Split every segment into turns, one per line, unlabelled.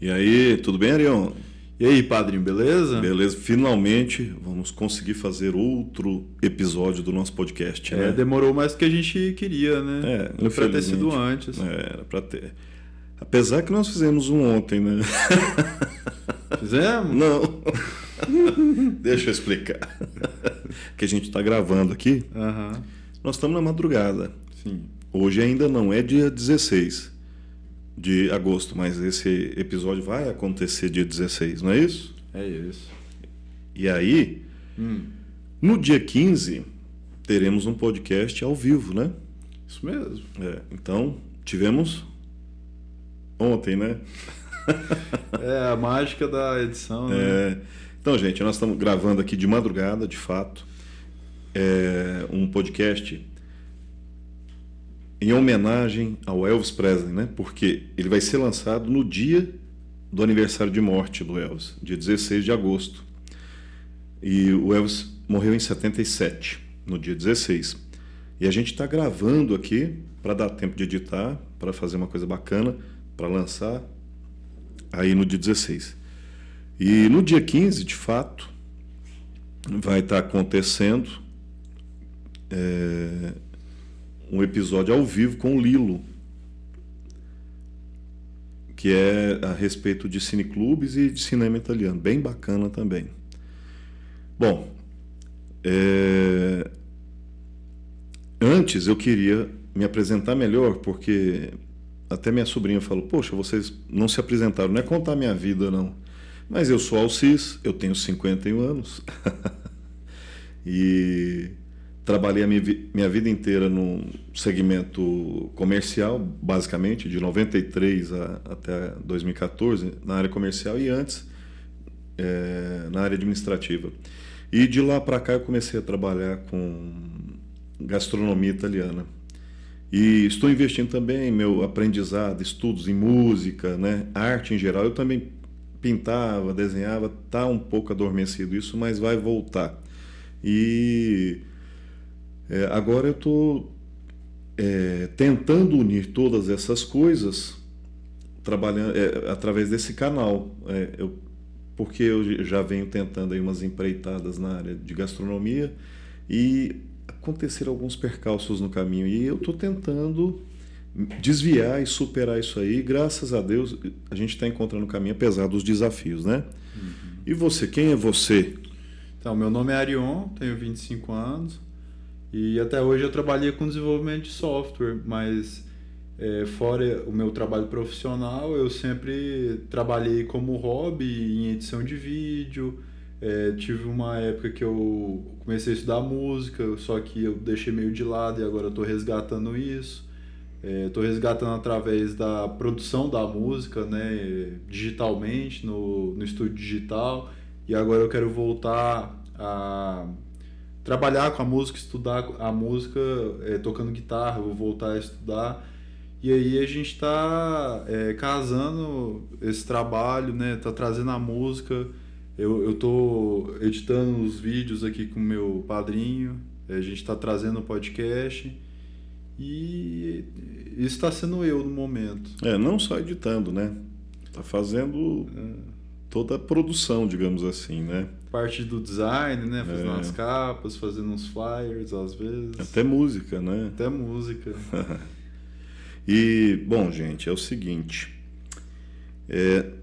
E aí, tudo bem, Arion?
E aí, padrinho, beleza?
Beleza, finalmente vamos conseguir fazer outro episódio do nosso podcast, né?
Demorou mais do que a gente queria, né? Era pra ter sido antes.
Era pra ter. Apesar que nós fizemos um ontem, né?
Fizemos?
Não. Deixa eu explicar. Que a gente está gravando aqui.
Aham.
Nós estamos na madrugada.
Sim.
Hoje ainda não é dia 16 de agosto, mas esse episódio vai acontecer dia 16, não é isso?
É isso.
E aí, no dia 15, teremos um podcast ao vivo, né?
Isso mesmo.
Então, tivemos ontem, né?
A mágica da edição, né?
Então, gente, nós estamos gravando aqui de madrugada, de fato, um podcast em homenagem ao Elvis Presley, né? Porque ele vai ser lançado no dia do aniversário de morte do Elvis, dia 16 de agosto. E o Elvis morreu em 77, no dia 16. E a gente está gravando aqui para dar tempo de editar, para fazer uma coisa bacana, para lançar aí no dia 16. E no dia 15, de fato, vai estar acontecendo um episódio ao vivo com o Lilo, que é a respeito de cineclubes e de cinema italiano. Bem bacana também. Bom, antes eu queria me apresentar melhor, porque até minha sobrinha falou, poxa, vocês não se apresentaram, não é contar minha vida, não. Mas eu sou Alcides, eu tenho 51 anos e trabalhei a minha vida inteira no segmento comercial, basicamente, de 93 até 2014, na área comercial e antes na área administrativa. E de lá para cá eu comecei a trabalhar com gastronomia italiana. E estou investindo também em meu aprendizado, estudos em música, né, arte em geral. Eu também pintava, desenhava, está um pouco adormecido isso, mas vai voltar. E agora eu estou tentando unir todas essas coisas trabalhando através desse canal, porque eu já venho tentando aí umas empreitadas na área de gastronomia e aconteceram alguns percalços no caminho e eu estou tentando desviar e superar isso aí. Graças a Deus a gente está encontrando o caminho apesar dos desafios, né? E você, quem é você?
Então, meu nome é Arion, tenho 25 anos e até hoje eu trabalhei com desenvolvimento de software, mas fora o meu trabalho profissional, eu sempre trabalhei como hobby em edição de vídeo. Tive uma época que eu comecei a estudar música, só que eu deixei meio de lado e agora eu estou resgatando isso. Estou resgatando através da produção da música, né, digitalmente, no estúdio digital. E agora eu quero voltar a trabalhar com a música, estudar a música, tocando guitarra, vou voltar a estudar. E aí a gente está casando esse trabalho, né, tá trazendo a música. Eu tô editando os vídeos aqui com o meu padrinho, a gente está trazendo o podcast e isso está sendo eu no momento.
Não só editando, né? Tá fazendo toda a produção, digamos assim, né?
Parte do design, né? Fazendo as capas, fazendo uns flyers às vezes.
Até música, né?
Até música.
E, bom, gente, é o seguinte.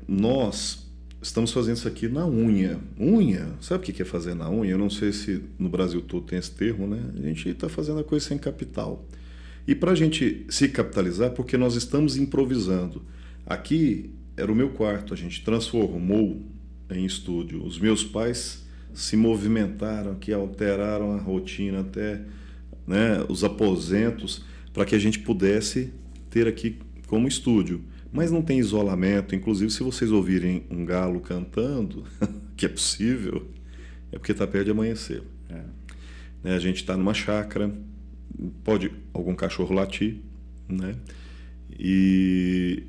Nós estamos fazendo isso aqui na unha. Unha, sabe o que é fazer na unha? Eu não sei se no Brasil todo tem esse termo, né? A gente está fazendo a coisa sem capital. E para a gente se capitalizar, porque nós estamos improvisando. Aqui era o meu quarto, a gente transformou em estúdio. Os meus pais se movimentaram aqui, alteraram a rotina até, né, os aposentos, para que a gente pudesse ter aqui como estúdio. Mas não tem isolamento, inclusive se vocês ouvirem um galo cantando, que é possível, é porque está perto de amanhecer. A gente está numa chácara, pode algum cachorro latir, né? E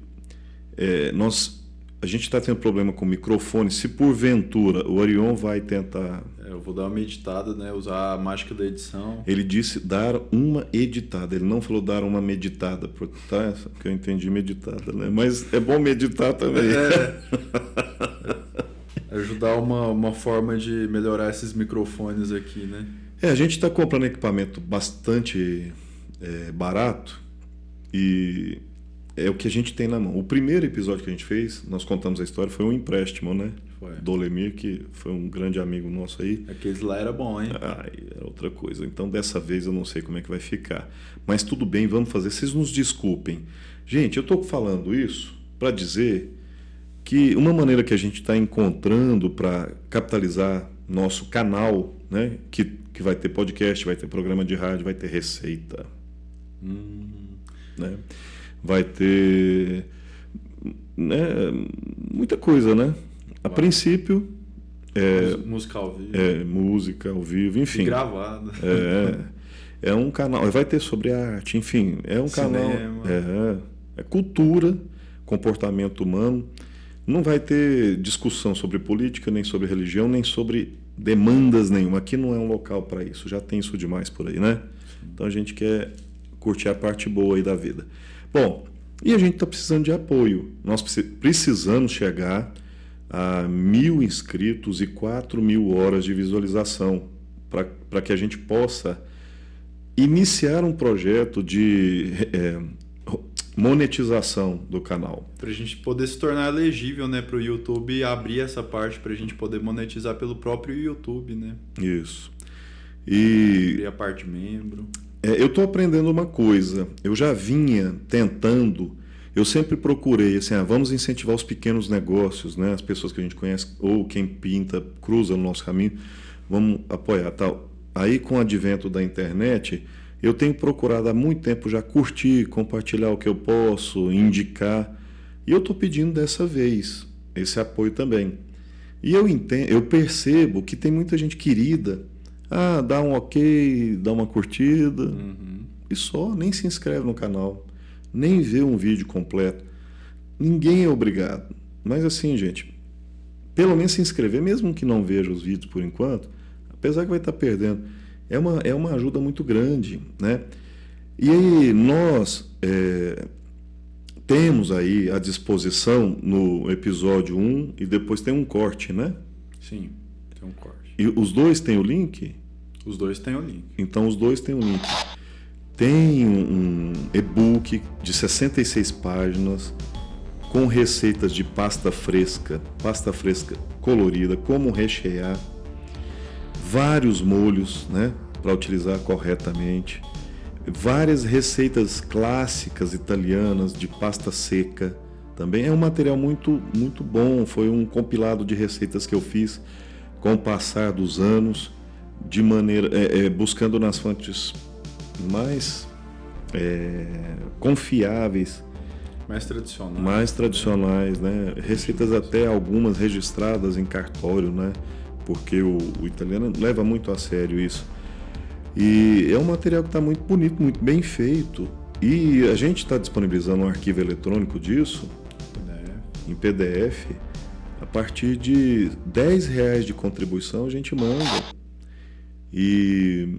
nós a gente está tendo problema com o microfone. Se porventura o Arion vai tentar...
Eu vou dar uma editada, né? Usar a mágica da edição.
Ele disse dar uma editada, ele não falou dar uma meditada, tá? Que eu entendi meditada, né? Mas é bom meditar também.
Ajudar uma forma de melhorar esses microfones aqui, né?
A gente está comprando equipamento bastante barato e é o que a gente tem na mão. O primeiro episódio que a gente fez, nós contamos a história, foi um empréstimo, né?
Foi.
Do Olemir, que foi um grande amigo nosso aí.
Aqueles lá era bom, hein?
Era outra coisa. Então, dessa vez eu não sei como é que vai ficar. Mas tudo bem, vamos fazer. Vocês nos desculpem. Gente, eu estou falando isso para dizer que uma maneira que a gente está encontrando para capitalizar nosso canal, né? Que vai ter podcast, vai ter programa de rádio, vai ter receita. Né? Vai ter muita coisa, né? A princípio...
música ao vivo.
Música ao vivo, enfim.
E gravada.
É um canal... Vai ter sobre arte, enfim. É um
Cinema.
canal... É cultura, comportamento humano. Não vai ter discussão sobre política, nem sobre religião, nem sobre demandas nenhuma. Aqui não é um local para isso. Já tem isso demais por aí, né? Então a gente quer curtir a parte boa aí da vida. Bom, e a gente está precisando de apoio. Nós precisamos chegar a 1.000 inscritos e 4.000 horas de visualização para que a gente possa iniciar um projeto de monetização do canal.
Para a gente poder se tornar elegível, né, para o YouTube e abrir essa parte para a gente poder monetizar pelo próprio YouTube, né?
Isso. E
abrir a parte membro.
Eu estou aprendendo uma coisa. Eu já vinha tentando. Eu sempre procurei assim, vamos incentivar os pequenos negócios, né? As pessoas que a gente conhece ou quem pinta, cruza no nosso caminho, vamos apoiar, tal. Aí com o advento da internet, eu tenho procurado há muito tempo já curtir, compartilhar o que eu posso, indicar. E eu estou pedindo dessa vez esse apoio também. E eu percebo que tem muita gente querida. Dá um ok, dá uma curtida e só, nem se inscreve no canal, nem vê um vídeo completo. Ninguém é obrigado. Mas assim, gente, pelo menos se inscrever, mesmo que não veja os vídeos por enquanto, apesar que vai estar perdendo, é uma ajuda muito grande, né? E aí nós temos aí à disposição no episódio 1 e depois tem um corte, né?
Sim, tem um corte.
E os dois têm o link?
Os dois têm o link.
Então os dois têm o link. Tem um e-book de 66 páginas com receitas de pasta fresca colorida, como rechear, vários molhos, né, para utilizar corretamente, várias receitas clássicas italianas de pasta seca. Também é um material muito, muito bom. Foi um compilado de receitas que eu fiz com o passar dos anos, de maneira buscando nas fontes mais confiáveis, mais tradicionais, né? Receitas até algumas registradas em cartório, né? Porque o italiano leva muito a sério isso. E é um material que está muito bonito, muito bem feito. E a gente está disponibilizando um arquivo eletrônico disso em PDF. A partir de R$10 de contribuição a gente manda. E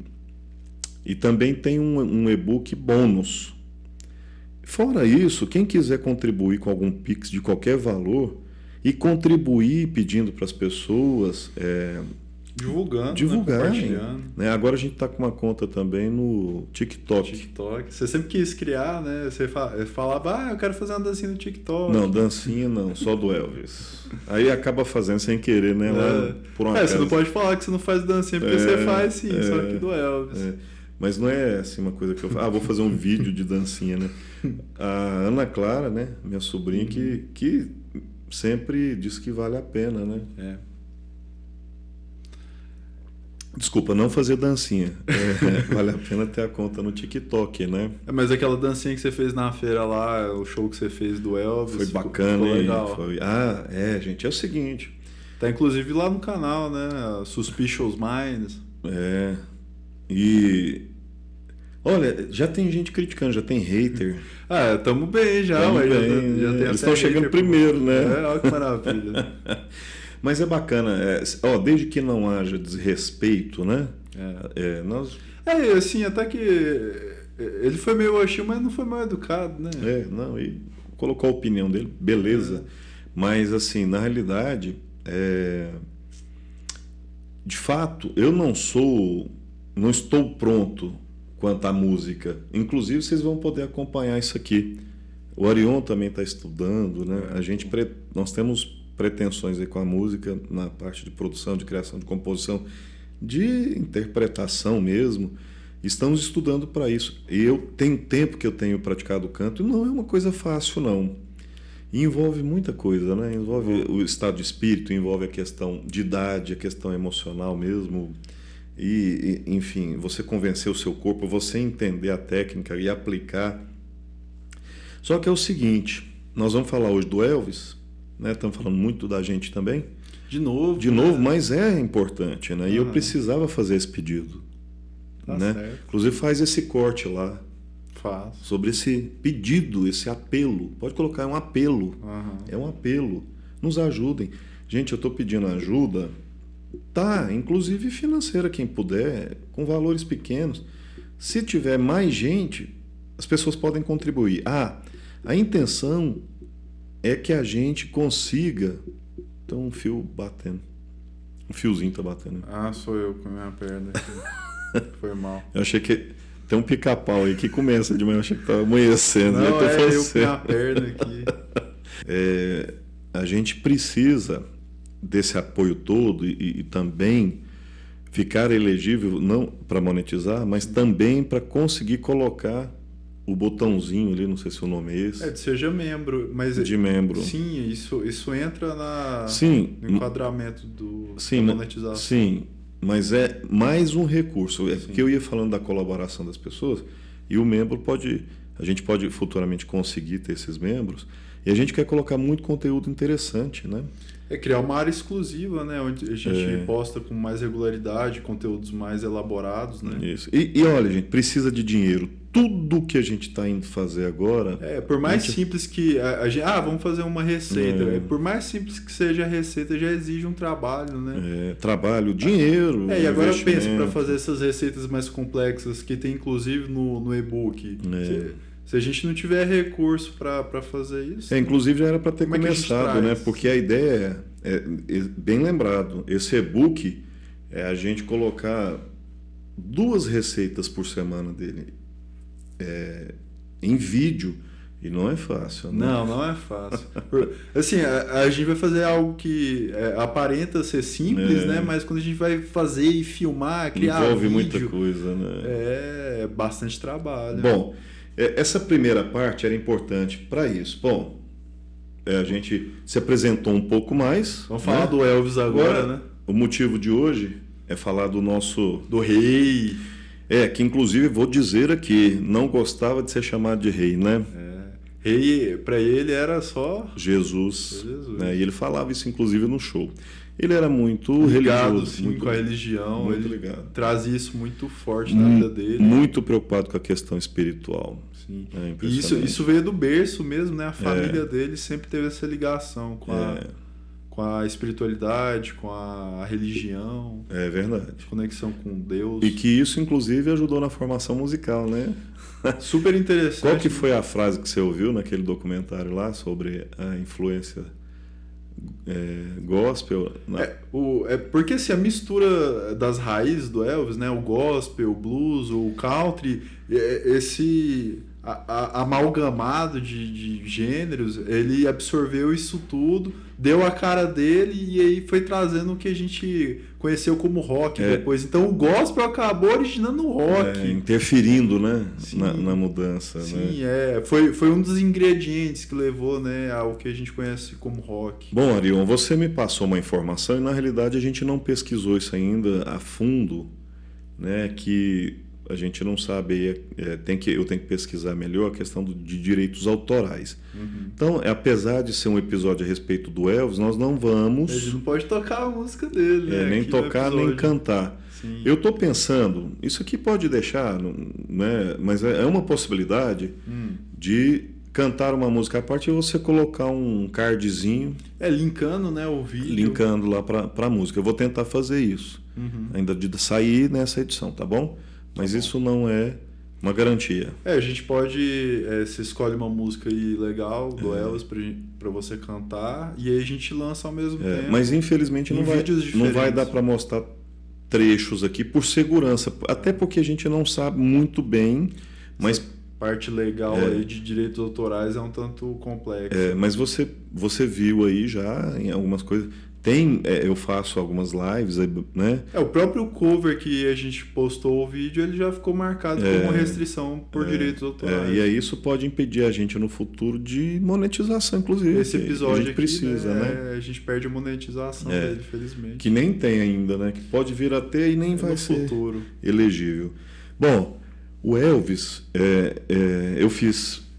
também tem um e-book bônus. Fora isso, quem quiser contribuir com algum Pix de qualquer valor e contribuir pedindo para as pessoas... divulgarem. Né? Agora a gente está com uma conta também no TikTok.
Você sempre quis criar, né? Você falava, eu quero fazer uma dancinha no TikTok.
Não, dancinha não, só do Elvis. Aí acaba fazendo sem querer, né? Lá, por uma
você não pode falar que você não faz dancinha, porque você faz sim, só que do Elvis.
Mas não é assim uma coisa que eu falo, vou fazer um vídeo de dancinha, né? A Ana Clara, né? Minha sobrinha, que sempre diz que vale a pena, né? Desculpa, não fazer dancinha. Vale a pena ter a conta no TikTok, né?
Mas aquela dancinha que você fez na feira lá, o show que você fez do Elvis...
Foi bacana,
ficou legal.
Gente, é o seguinte...
Tá inclusive lá no canal, né? Suspicious Minds.
E Olha, já tem gente criticando, já tem hater.
Ah, tamo bem já,
Tamo
ué,
bem,
já tem
eles
até
estão chegando
hater,
primeiro, né?
olha que maravilha.
Mas é bacana, desde que não haja desrespeito, né? Nós,
Assim, até que ele foi meio hostil, mas não foi mal educado, né?
não, e colocou a opinião dele, beleza. Mas, assim, na realidade, de fato, eu não estou pronto quanto à música. Inclusive, vocês vão poder acompanhar isso aqui. O Arion também está estudando, né? Nós temos pretensões aí com a música na parte de produção, de criação, de composição, de interpretação mesmo. Estamos estudando para isso. E eu tenho tempo que eu tenho praticado o canto e não é uma coisa fácil, não. E envolve muita coisa, né? Envolve o estado de espírito, envolve a questão de idade, a questão emocional mesmo. Enfim, você convencer o seu corpo, você entender a técnica e aplicar. Só que é o seguinte, nós vamos falar hoje do Elvis, né? Estamos falando muito da gente também.
De novo,
mas é importante, né? E eu precisava fazer esse pedido.
Tá
né?
certo.
Inclusive faz esse corte lá.
Faço.
Sobre esse pedido, esse apelo. Pode colocar, é um apelo. É um apelo. Nos ajudem. Gente, eu estou pedindo ajuda, inclusive financeira, quem puder, com valores pequenos. Se tiver mais gente, as pessoas podem contribuir. A intenção é que a gente consiga... Então, um fio batendo. Um fiozinho tá batendo.
Sou eu com a minha perna aqui. Foi mal.
Eu achei que... Tem um pica-pau aí que começa de manhã, eu achei que estava amanhecendo.
Não, eu com a minha perna aqui.
A gente precisa desse apoio todo e também ficar elegível, não para monetizar, mas também para conseguir colocar o botãozinho ali, não sei se o nome é esse.
Seja membro. Mas
de membro.
Sim, isso entra no enquadramento da monetização.
Sim, mas é mais um recurso. Porque eu ia falando da colaboração das pessoas e o membro a gente pode futuramente conseguir ter esses membros e a gente quer colocar muito conteúdo interessante, né?
Criar uma área exclusiva, né? Onde a gente posta com mais regularidade, conteúdos mais elaborados, né?
Isso. E olha, gente, precisa de dinheiro. Tudo que a gente está indo fazer agora...
por mais simples que... vamos fazer uma receita. Por mais simples que seja a receita, já exige um trabalho, né?
Trabalho, dinheiro,
e agora pensa para fazer essas receitas mais complexas, que tem inclusive no e-book. Se a gente não tiver recurso para fazer isso...
inclusive já era para ter começado, né? Porque a ideia é bem lembrado. Esse e-book é a gente colocar 2 receitas por semana dele em vídeo. E não é fácil, né?
Não é fácil. Assim, a gente vai fazer algo que aparenta ser simples, né? Mas quando a gente vai fazer e filmar, criar
envolve
vídeo...
muita coisa, né?
É bastante trabalho.
Bom... Essa primeira parte era importante para isso. Bom, a gente se apresentou um pouco mais.
Vamos falar do Elvis agora, né?
O motivo de hoje é falar do nosso...
Do rei.
Que inclusive vou dizer aqui, não gostava de ser chamado de rei, né?
Rei, para ele era só...
Jesus. Né? E ele falava isso inclusive no show. Ele era muito
ligado,
religioso.
Sim, com a religião.
Muito
ele
ligado.
Trazia isso muito forte na vida dele.
Muito preocupado com a questão espiritual.
Sim. E isso veio do berço mesmo, né? A família dele sempre teve essa ligação com a espiritualidade, com a religião.
É verdade.
Conexão com Deus.
E que isso, inclusive, ajudou na formação musical, né?
Super interessante.
Qual que foi a frase que você ouviu naquele documentário lá sobre a influência gospel?
Porque assim, a mistura das raízes do Elvis, né? O gospel, o blues, o country, esse amalgamado de gêneros, ele absorveu isso tudo, deu a cara dele e aí foi trazendo o que a gente conheceu como rock depois. Então o gospel acabou originando o rock.
Interferindo, né? Na mudança.
Sim, né? Foi um dos ingredientes que levou, né, ao que a gente conhece como rock.
Bom, Arion, você me passou uma informação e na realidade a gente não pesquisou isso ainda a fundo, né? Que a gente não sabe, eu tenho que pesquisar melhor a questão de direitos autorais. Então, apesar de ser um episódio a respeito do Elvis, nós não vamos...
A gente não pode tocar a música dele, né?
nem
aqui no
tocar, nem
episódio.
cantar.
Sim.
Eu estou pensando, isso aqui pode deixar, né, mas é uma possibilidade de cantar uma música à parte e você colocar um cardzinho
Linkando, né, o vídeo.
linkando lá para a música. Eu vou tentar fazer isso, ainda de sair nessa edição, tá bom? Mas isso não é uma garantia.
A gente pode, você escolhe uma música aí legal do Elvis pra você cantar e aí a gente lança ao mesmo tempo.
Mas infelizmente não vai
diferentes.
dar para mostrar trechos aqui por segurança, até porque a gente não sabe muito bem, mas...
Essa parte legal aí de direitos autorais é um tanto complexa.
Mas você viu aí já em algumas coisas. Eu faço algumas lives, né?
O próprio cover que a gente postou o vídeo, ele já ficou marcado como restrição por direitos autorais.
E aí isso pode impedir a gente no futuro de monetização, inclusive.
Esse episódio
a gente
aqui,
precisa, né?
A gente perde a monetização dele, felizmente.
Que nem tem ainda, né? Que pode vir a ter e nem vai ser
futuro
elegível. Bom, o Elvis,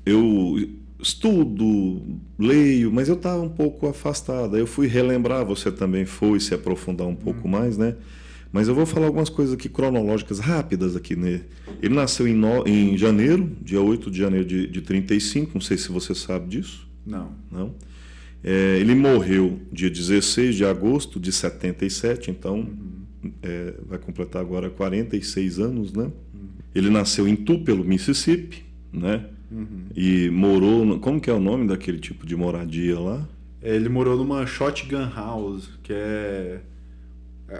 eu estudo, leio, mas eu estava um pouco afastado. Eu fui relembrar, você também foi se aprofundar um pouco mais, né? Mas eu vou falar algumas coisas aqui cronológicas rápidas aqui, né? Ele nasceu em janeiro, dia 8 de janeiro de 35, não sei se você sabe disso.
Não.
Ele morreu dia 16 de agosto de 77, então vai completar agora 46 anos, né? Ele nasceu em Tupelo, Mississippi, né? E morou... Como que é o nome daquele tipo de moradia lá?
Ele morou numa shotgun house, que é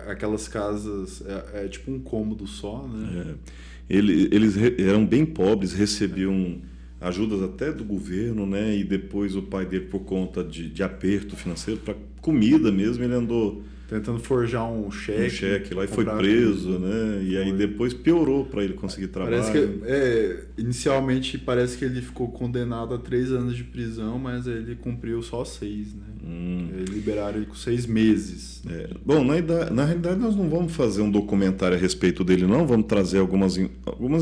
aquelas casas... É tipo um cômodo só, né?
Eles eram bem pobres, recebiam ajudas até do governo, né? E depois o pai dele, por conta de aperto financeiro, para comida mesmo, ele andou...
Tentando forjar um cheque
lá e foi preso, né? E aí depois piorou para ele conseguir trabalho.
Parece que, inicialmente parece que ele ficou condenado a 3 anos de prisão, mas ele cumpriu só 6, né? Liberaram ele com 6 meses.
Bom, na realidade nós não vamos fazer um documentário a respeito dele, não. Vamos trazer algumas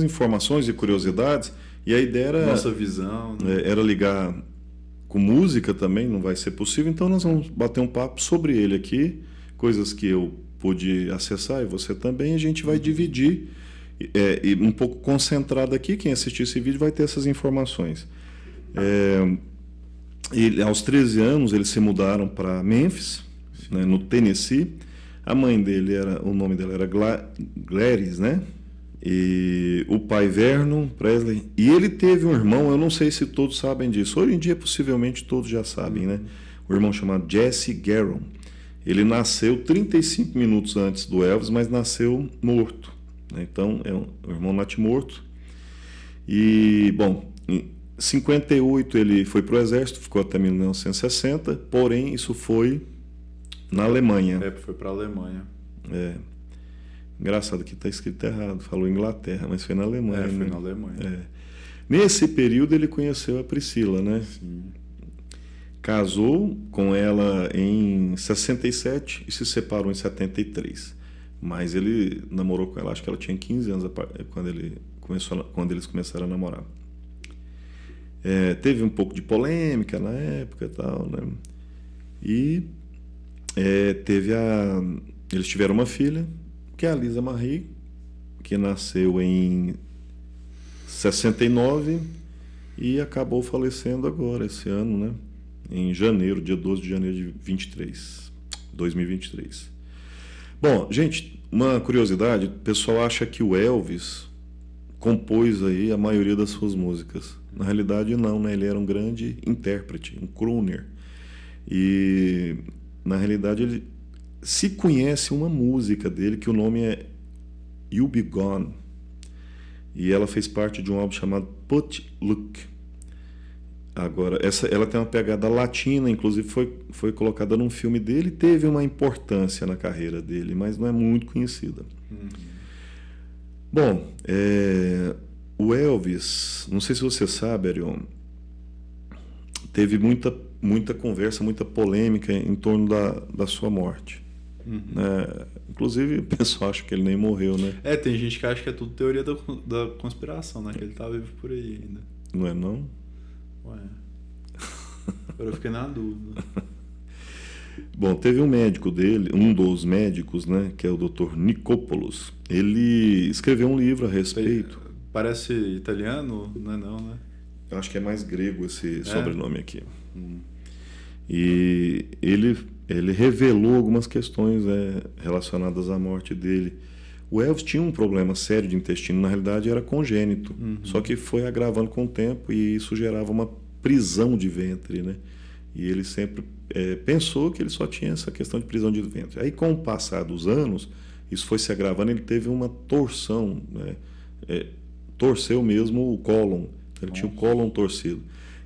informações e curiosidades. E a ideia era...
Nossa visão. Né?
Era ligar com música também, não vai ser possível. Então nós vamos bater um papo sobre ele aqui. Coisas que eu pude acessar e você também, a gente vai dividir e um pouco concentrado aqui. Quem assistir esse vídeo vai ter essas informações. Aos 13 anos, eles se mudaram para Memphis, né, no Tennessee. A mãe dele o nome dela era Gladys, né? E o pai Vernon Presley. E ele teve um irmão, eu não sei se todos sabem disso. Hoje em dia, possivelmente, todos já sabem, né? Um irmão chamado Jesse Garon. Ele nasceu 35 minutos antes do Elvis, mas nasceu morto. Então, o irmão nasce morto. E, bom, em 58 ele foi para o exército, ficou até 1960, porém isso foi na Alemanha.
Foi para a Alemanha.
Engraçado que está escrito errado, falou Inglaterra, mas foi na Alemanha.
Foi na Alemanha.
Nesse período ele conheceu a Priscila, né?
Sim.
Casou com ela em 67 e se separou em 73. Mas ele namorou com ela, acho que ela tinha 15 anos quando eles começaram a namorar. Teve um pouco de polêmica na época e tal, né? E eles tiveram uma filha, que é a Lisa Marie, que nasceu em 69 e acabou falecendo agora, esse ano, né? Em janeiro, dia 12 de janeiro de 2023. Bom, gente, uma curiosidade, o pessoal acha que o Elvis compôs aí a maioria das suas músicas. Na realidade não, né? Ele era um grande intérprete, um crooner. E na realidade ele se conhece uma música dele que o nome é You'll Be Gone. E ela fez parte de um álbum chamado Put Look. Agora, ela tem uma pegada latina, inclusive foi colocada num filme dele, teve uma importância na carreira dele, mas não é muito conhecida. Bom, o Elvis, não sei se você sabe, Arion, teve muita conversa, muita polêmica em torno da sua morte. né? Inclusive, o pessoal acha que ele nem morreu, né?
Tem gente que acha que é tudo teoria da conspiração, né? Que ele tá vivo por aí ainda.
Não é não?
Ué. Agora eu fiquei na dúvida.
Bom, teve um médico dele, um dos médicos, né, que é o Dr. Nicopoulos. Ele escreveu um livro a respeito.
Parece italiano? Não é não, né?
Eu acho que é mais grego esse sobrenome aqui. E ele revelou algumas questões relacionadas à morte dele. O Elvis tinha um problema sério de intestino, na realidade era congênito, só que foi agravando com o tempo e isso gerava uma prisão de ventre, né? E ele sempre pensou que ele só tinha essa questão de prisão de ventre. Aí, com o passar dos anos, isso foi se agravando, ele teve uma torção, né? Torceu mesmo o cólon, ele tinha o cólon torcido.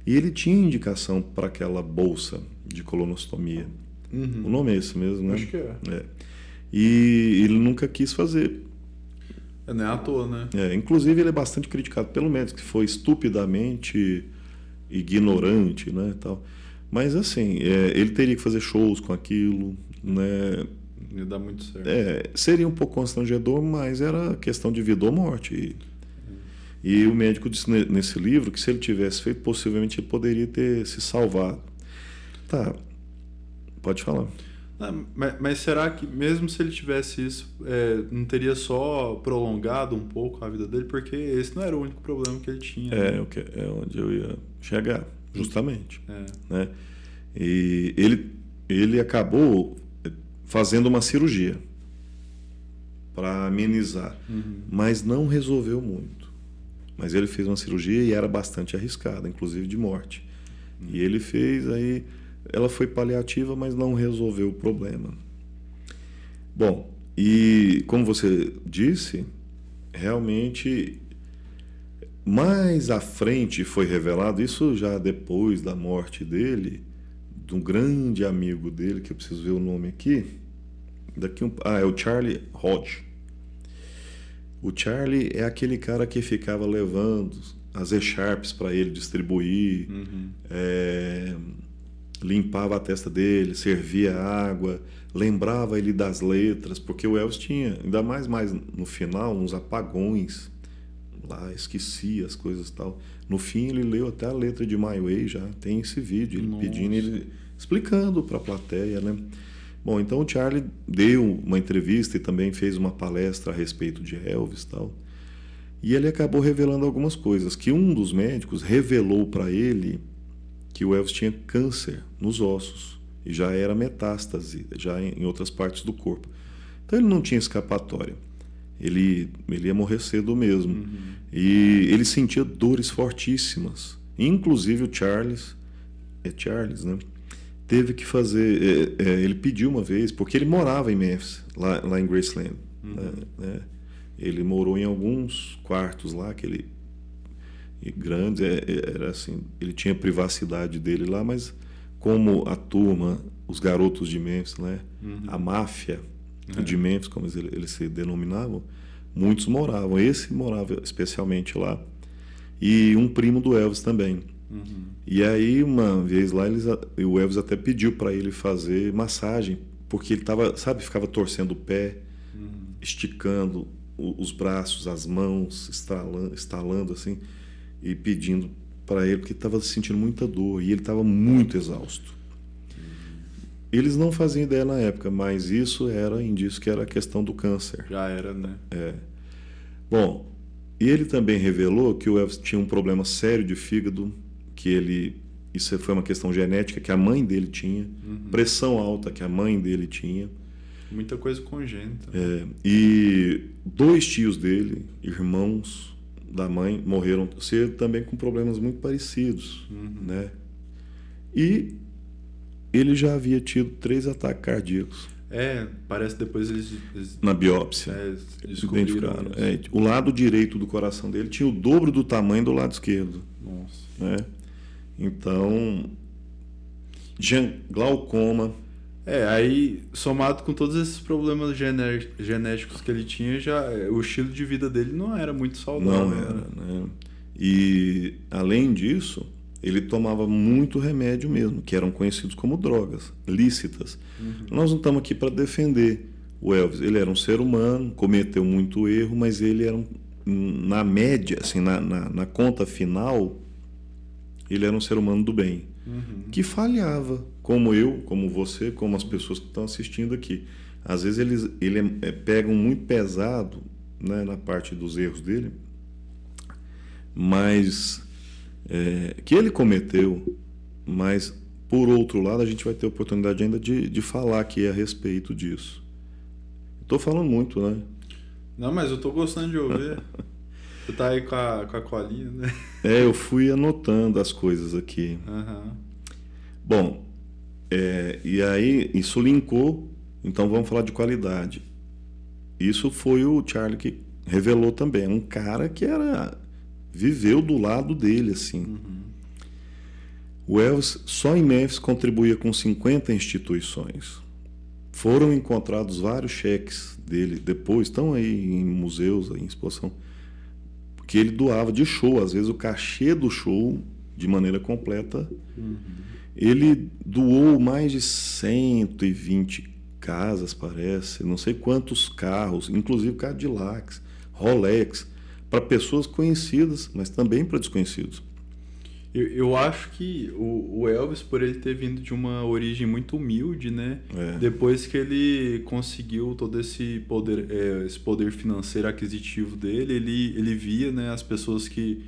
E ele tinha indicação para aquela bolsa de colonostomia. O nome é esse mesmo, né?
Acho que é.
E ele nunca quis fazer.
Não é à toa, né?
Inclusive, ele é bastante criticado pelo médico, que foi estupidamente ignorante, né, tal. Mas, assim, ele teria que fazer shows com aquilo, né?
Ia dar muito certo.
Seria um pouco constrangedor, mas era questão de vida ou morte. E o médico disse nesse livro que se ele tivesse feito, possivelmente ele poderia ter se salvado. Tá, pode falar.
Mas será que mesmo se ele tivesse isso, não teria só prolongado um pouco a vida dele? Porque esse não era o único problema que ele tinha.
É onde eu ia chegar, justamente. Né? E ele acabou fazendo uma cirurgia para amenizar, mas não resolveu muito. Mas ele fez uma cirurgia e era bastante arriscada, inclusive de morte. E ele fez, aí ela foi paliativa, mas não resolveu o problema. Bom, e como você disse, realmente mais à frente foi revelado, isso já depois da morte dele, de um grande amigo dele, que eu preciso ver o nome aqui, é o Charlie Hodge. O Charlie é aquele cara que ficava levando as E-Sharps para ele distribuir, limpava a testa dele, servia água, lembrava ele das letras, porque o Elvis tinha, ainda mais no final, uns apagões, lá esquecia as coisas e tal. No fim ele leu até a letra de My Way, já tem esse vídeo, ele pedindo, ele explicando para a plateia, né? Bom, então o Charlie deu uma entrevista e também fez uma palestra a respeito de Elvis e tal. E ele acabou revelando algumas coisas, que um dos médicos revelou para ele que o Elvis tinha câncer nos ossos e já era metástase, já em outras partes do corpo. Então ele não tinha escapatória. Ele ia morrer cedo mesmo. E ele sentia dores fortíssimas. Inclusive o Charles, né? Teve que fazer, ele pediu uma vez, porque ele morava em Memphis, lá em Graceland. Né? Ele morou em alguns quartos lá, grandes, era assim, ele tinha a privacidade dele lá, mas como a turma, os garotos de Memphis, né? A máfia de Memphis, como eles se denominavam, muitos moravam. Esse morava especialmente lá. E um primo do Elvis também. E aí, uma vez lá, o Elvis até pediu para ele fazer massagem, porque ele ficava torcendo o pé, esticando os braços, as mãos, estalando assim, e pedindo para ele, porque estava sentindo muita dor e ele estava muito exausto. Eles não faziam ideia na época, mas isso era indício que era a questão do câncer.
Já era, né?
Bom, e ele também revelou que o Elvis tinha um problema sério de fígado, isso foi uma questão genética que a mãe dele tinha, pressão alta que a mãe dele tinha.
Muita coisa congênita.
E 2 tios dele, irmãos da mãe, morreram cedo também com problemas muito parecidos, né? E ele já havia tido 3 ataques cardíacos.
Parece que depois eles
na biópsia
descobriram.
O lado direito do coração dele tinha o dobro do tamanho do lado esquerdo.
Nossa.
Né? Então, glaucoma.
Aí, somado com todos esses problemas genéticos que ele tinha, o estilo de vida dele não era muito saudável.
Não era, né? E, além disso, ele tomava muito remédio mesmo, que eram conhecidos como drogas lícitas. Nós não estamos aqui para defender o Elvis. Ele era um ser humano, cometeu muito erro, mas ele era, na média, assim, na conta final, ele era um ser humano do bem, que falhava, como eu, como você, como as pessoas que estão assistindo aqui. Às vezes ele pegam muito pesado, né, na parte dos erros dele, mas que ele cometeu, mas por outro lado a gente vai ter oportunidade ainda de falar aqui a respeito disso. Estou falando muito, né?
Não, mas eu tô gostando de ouvir. Você tá aí com a colinha, né?
Eu fui anotando as coisas aqui. Bom, e aí isso linkou, então vamos falar de qualidade. Isso foi o Charlie que revelou também, um cara que viveu do lado dele, assim. O Elvis só em Memphis contribuía com 50 instituições. Foram encontrados vários cheques dele, depois estão aí em museus, aí em exposição, que ele doava de show, às vezes o cachê do show, de maneira completa. Ele doou mais de 120 casas, parece, não sei quantos carros, inclusive Cadillacs, Rolex, para pessoas conhecidas, mas também para desconhecidos.
Eu acho que o Elvis, por ele ter vindo de uma origem muito humilde, né? Depois que ele conseguiu todo esse poder financeiro aquisitivo dele, ele via, né, as pessoas que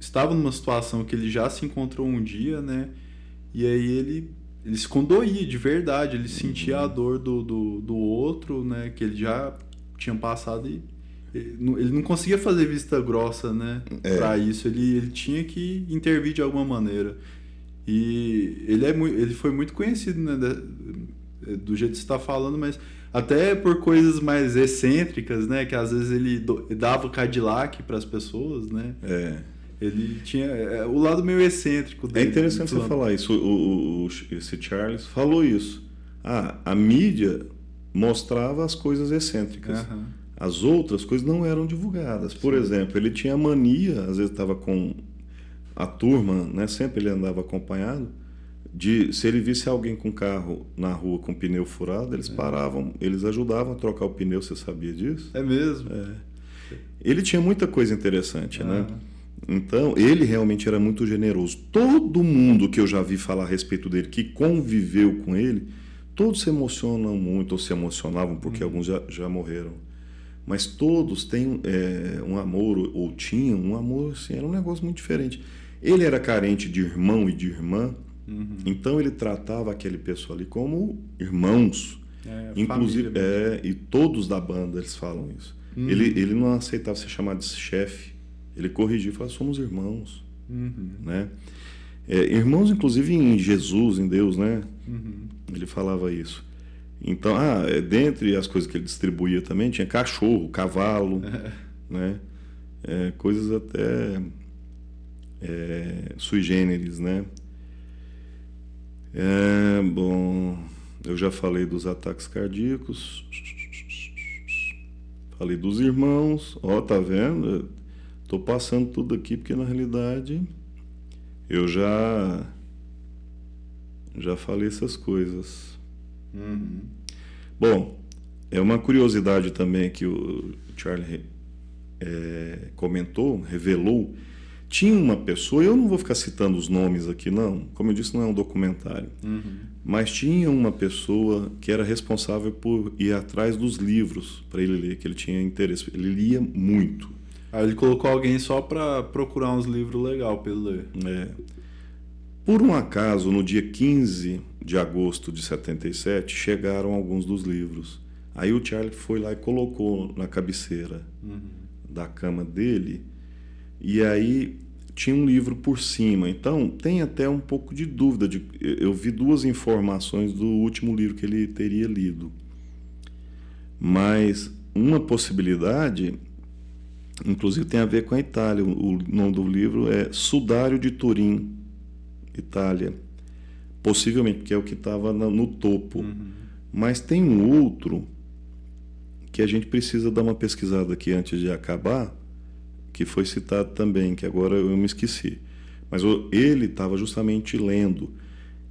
estavam numa situação que ele já se encontrou um dia, né? E aí ele se condoía de verdade, ele sentia a dor do outro, né? Que ele já tinha passado e ele não conseguia fazer vista grossa, né? Para isso, ele tinha que intervir de alguma maneira. E ele foi muito conhecido, né? Do jeito que você está falando, mas até por coisas mais excêntricas, né? Que às vezes ele dava Cadillac para as pessoas, né? Ele tinha o lado meio excêntrico dele.
É interessante você falar isso. Esse Charles falou isso. A mídia mostrava as coisas excêntricas. As outras coisas não eram divulgadas. Por exemplo, ele tinha mania, às vezes estava com a turma, né? Sempre ele andava acompanhado, se ele visse alguém com carro na rua com pneu furado, eles paravam, eles ajudavam a trocar o pneu. Você sabia disso?
É mesmo?
Ele tinha muita coisa interessante, né? Então, ele realmente era muito generoso. Todo mundo que eu já vi falar a respeito dele, que conviveu com ele, todos se emocionam muito, ou se emocionavam, porque alguns já morreram. Mas todos têm um amor, ou tinham um amor, assim, era um negócio muito diferente. Ele era carente de irmão e de irmã, então ele tratava aquele pessoal ali como irmãos. Inclusive, família, e todos da banda, eles falam isso. Ele não aceitava ser chamado de chefe. Ele corrigia e falava, somos irmãos. Né? Irmãos, inclusive, em Jesus, em Deus, né? Ele falava isso. Então, dentre as coisas que ele distribuía também, tinha cachorro, cavalo, né? Coisas até sui generis, né? Bom, eu já falei dos ataques cardíacos, falei dos irmãos, tá vendo? Estou passando tudo aqui porque, na realidade, eu já falei essas coisas. Bom, é uma curiosidade também que o Charlie comentou, revelou. Tinha uma pessoa, eu não vou ficar citando os nomes aqui, não, como eu disse, não é um documentário, mas tinha uma pessoa que era responsável por ir atrás dos livros para ele ler, que ele tinha interesse, ele lia muito.
Aí ele colocou alguém só para procurar uns livros legais para ele ler.
Por um acaso, no dia 15 de agosto de 77, chegaram alguns dos livros. Aí o Charlie foi lá e colocou na cabeceira da cama dele, e aí tinha um livro por cima. Então, tem até um pouco de dúvida. Eu vi duas informações do último livro que ele teria lido. Mas uma possibilidade, inclusive, tem a ver com a Itália. O nome do livro é Sudário de Turim, Itália. Possivelmente, porque é o que estava no topo. Mas tem um outro que a gente precisa dar uma pesquisada aqui antes de acabar, que foi citado também, que agora eu me esqueci. Mas ele estava justamente lendo.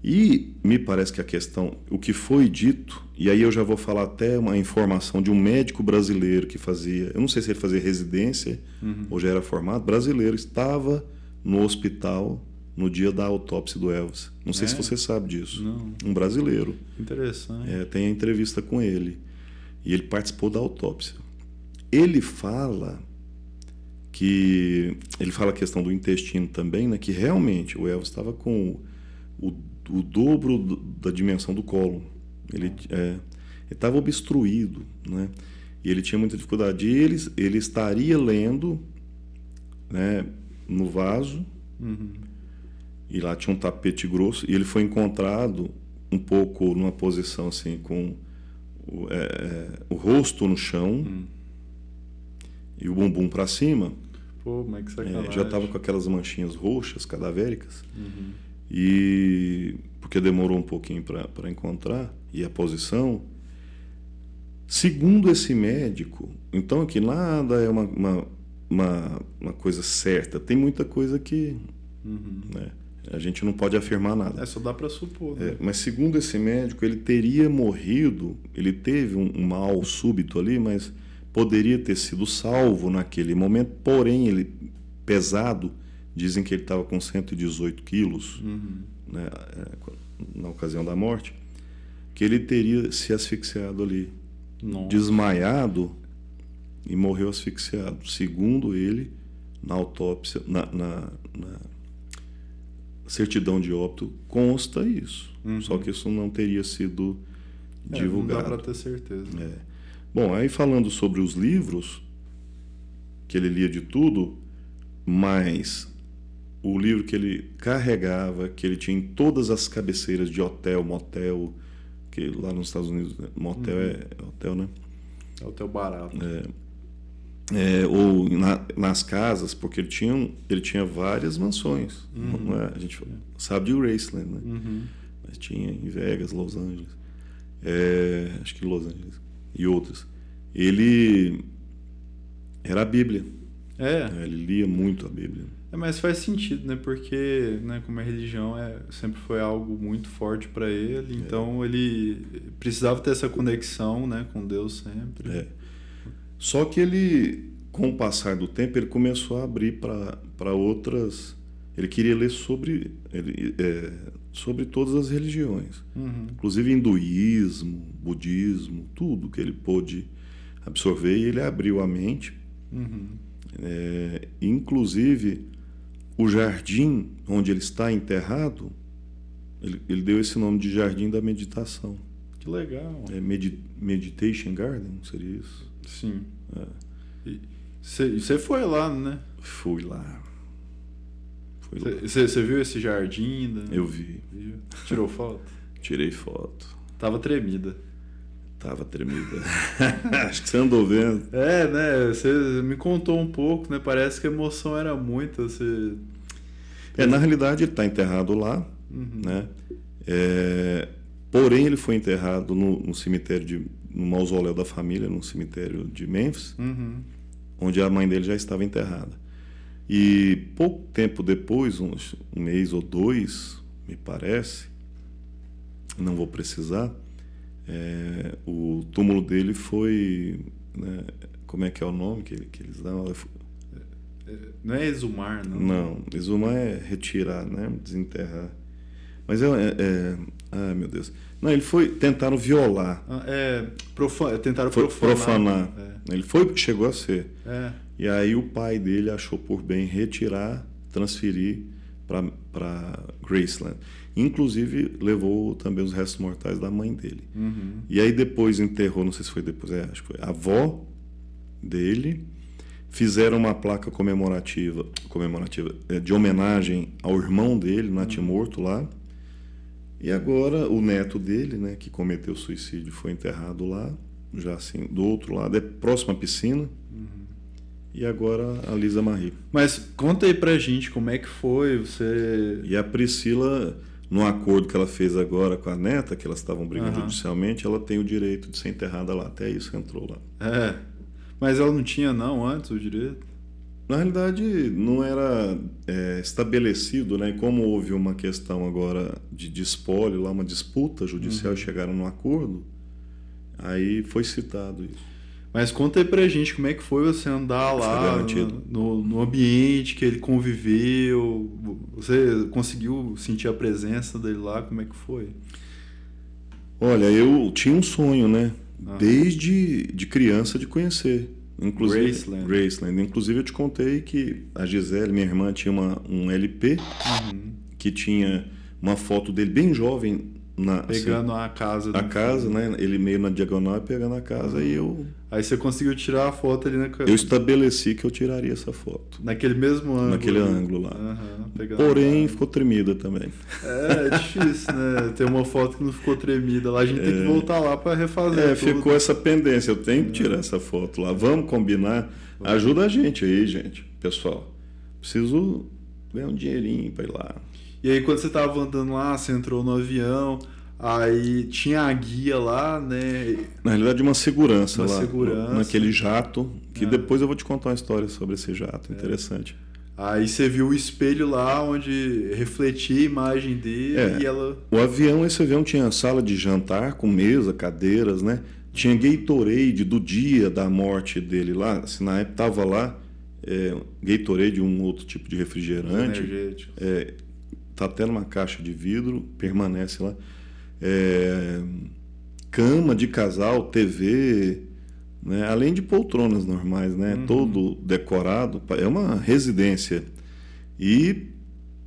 E me parece que a questão, o que foi dito, e aí eu já vou falar até uma informação de um médico brasileiro que fazia, eu não sei se ele fazia residência ou já era formado, brasileiro, estava no hospital no dia da autópsia do Elvis. Não sei se você sabe disso.
Não.
Um brasileiro.
Interessante.
Tem a entrevista com ele. E ele participou da autópsia. Ele fala a questão do intestino também, né, que realmente o Elvis estava com o dobro da dimensão do cólon. Ele estava obstruído, né? E ele tinha muita dificuldade. E ele estaria lendo, né, no vaso, e lá tinha um tapete grosso, e ele foi encontrado um pouco numa posição assim, com o rosto no chão e o bumbum para cima.
Pô, mas que sacanagem.
Já estava com aquelas manchinhas roxas, cadavéricas. E porque demorou um pouquinho para encontrar, e a posição. Segundo esse médico, então aqui nada é uma coisa certa. Tem muita coisa que né, a gente não pode afirmar nada.
Só dá para supor. Né?
Mas segundo esse médico, ele teria morrido, ele teve um mal súbito ali, mas poderia ter sido salvo naquele momento, porém ele pesado. Dizem que ele estava com 118 quilos, né, na ocasião da morte, que ele teria se asfixiado ali, desmaiado e morreu asfixiado. Segundo ele, na autópsia, na certidão de óbito, consta isso. Só que isso não teria sido divulgado.
Não dá para ter certeza.
Bom, aí falando sobre os livros, que ele lia de tudo, mas o livro que ele carregava, que ele tinha em todas as cabeceiras de hotel, motel, que lá nos Estados Unidos, né? Motel é hotel, né?
É hotel barato.
Ou nas casas, porque ele tinha várias mansões. Não é? A gente sabe de Graceland, né? Mas tinha em Vegas, Los Angeles, acho que Los Angeles e outras. Ele era a Bíblia. Ele lia muito a Bíblia.
Mas faz sentido, né? Porque, né, como a religião sempre foi algo muito forte para ele, então ele precisava ter essa conexão, né, com Deus sempre.
Só que ele, com o passar do tempo, ele começou a abrir para outras. Ele queria ler sobre todas as religiões, inclusive hinduísmo, budismo, tudo que ele pôde absorver, e ele abriu a mente. Inclusive o jardim onde ele está enterrado, ele deu esse nome de Jardim da Meditação.
Que legal.
Meditation Garden, seria isso?
Sim. Você foi lá, né?
Fui lá.
Você viu esse jardim?
Eu vi.
Tirou foto?
Tirei foto.
Tava tremida.
Tava tremida. Acho que você andou vendo.
Né? Você me contou um pouco, né? Parece que a emoção era muita.
Na realidade, ele está enterrado lá, né? Porém, ele foi enterrado no cemitério, no mausoléu da família, no cemitério de Memphis, onde a mãe dele já estava enterrada. E pouco tempo depois, um mês ou dois, me parece, não vou precisar, o túmulo dele foi, né, como é que é o nome que eles dão?
Não é exumar, não?
Não, exumar é retirar, né, desenterrar. Mas ai meu Deus. Não, tentaram violar.
Tentaram
profanar. Ele chegou a ser. E aí o pai dele achou por bem retirar, transferir para Graceland. Inclusive levou também os restos mortais da mãe dele. E aí depois enterrou, não sei se foi depois, acho que foi a avó dele. Fizeram uma placa comemorativa de homenagem ao irmão dele, natimorto lá. E agora o neto dele, né, que cometeu suicídio, foi enterrado lá, já assim, do outro lado, próximo à piscina. E agora a Lisa Marie.
Mas conta aí pra gente como é que foi,
E a Priscila, no acordo que ela fez agora com a neta, que elas estavam brigando judicialmente, ela tem o direito de ser enterrada lá. Até isso entrou lá.
Mas ela não tinha não antes o direito?
Na realidade, não era estabelecido, né? E como houve uma questão agora de espólio, lá uma disputa judicial, e chegaram num acordo, aí foi citado isso.
Mas conta aí pra gente como é que foi você andar
Foi
lá
garantido.
no ambiente que ele conviveu. Você conseguiu sentir a presença dele lá? Como é que foi?
Olha, eu tinha um sonho, né?
Aham.
Desde de criança de conhecer. Inclusive,
Graceland.
Graceland. Inclusive, eu te contei que a Gisele, minha irmã, tinha um LP que tinha uma foto dele bem jovem
Pegando a casa
a
do
casa,
filho.
né? Ele meio na diagonal e pegando a casa. E
Aí você conseguiu tirar a foto ali
eu estabeleci que eu tiraria essa foto.
naquele mesmo ângulo.
Naquele
ali.
ângulo lá.
Aham, pegando
Porém,
a-
ficou tremida também.
É difícil, né? Ter uma foto que não ficou tremida lá. A gente tem que voltar lá pra refazer tudo.
Ficou essa pendência. Eu tenho que tirar essa foto lá. Vamos combinar. Ajuda a gente aí, gente. Pessoal, preciso ganhar um dinheirinho pra ir lá.
E aí, quando você tava andando lá, você entrou no avião, aí tinha a guia lá, né?
Na realidade, uma segurança
Uma
lá.
segurança.
Naquele jato. Que
Ah.
depois eu vou te contar uma história sobre esse jato. Interessante.
Aí você viu o espelho lá, onde refletia a imagem dele e ela...
O avião, esse avião tinha sala de jantar com mesa, cadeiras, né? Tinha Gatorade do dia da morte dele lá. Se na época tava lá, Gatorade, um outro tipo de refrigerante.
energético.
Tá até numa caixa de vidro, permanece lá. Cama de casal, TV, né? Além de poltronas normais, né? Todo decorado. É uma residência. E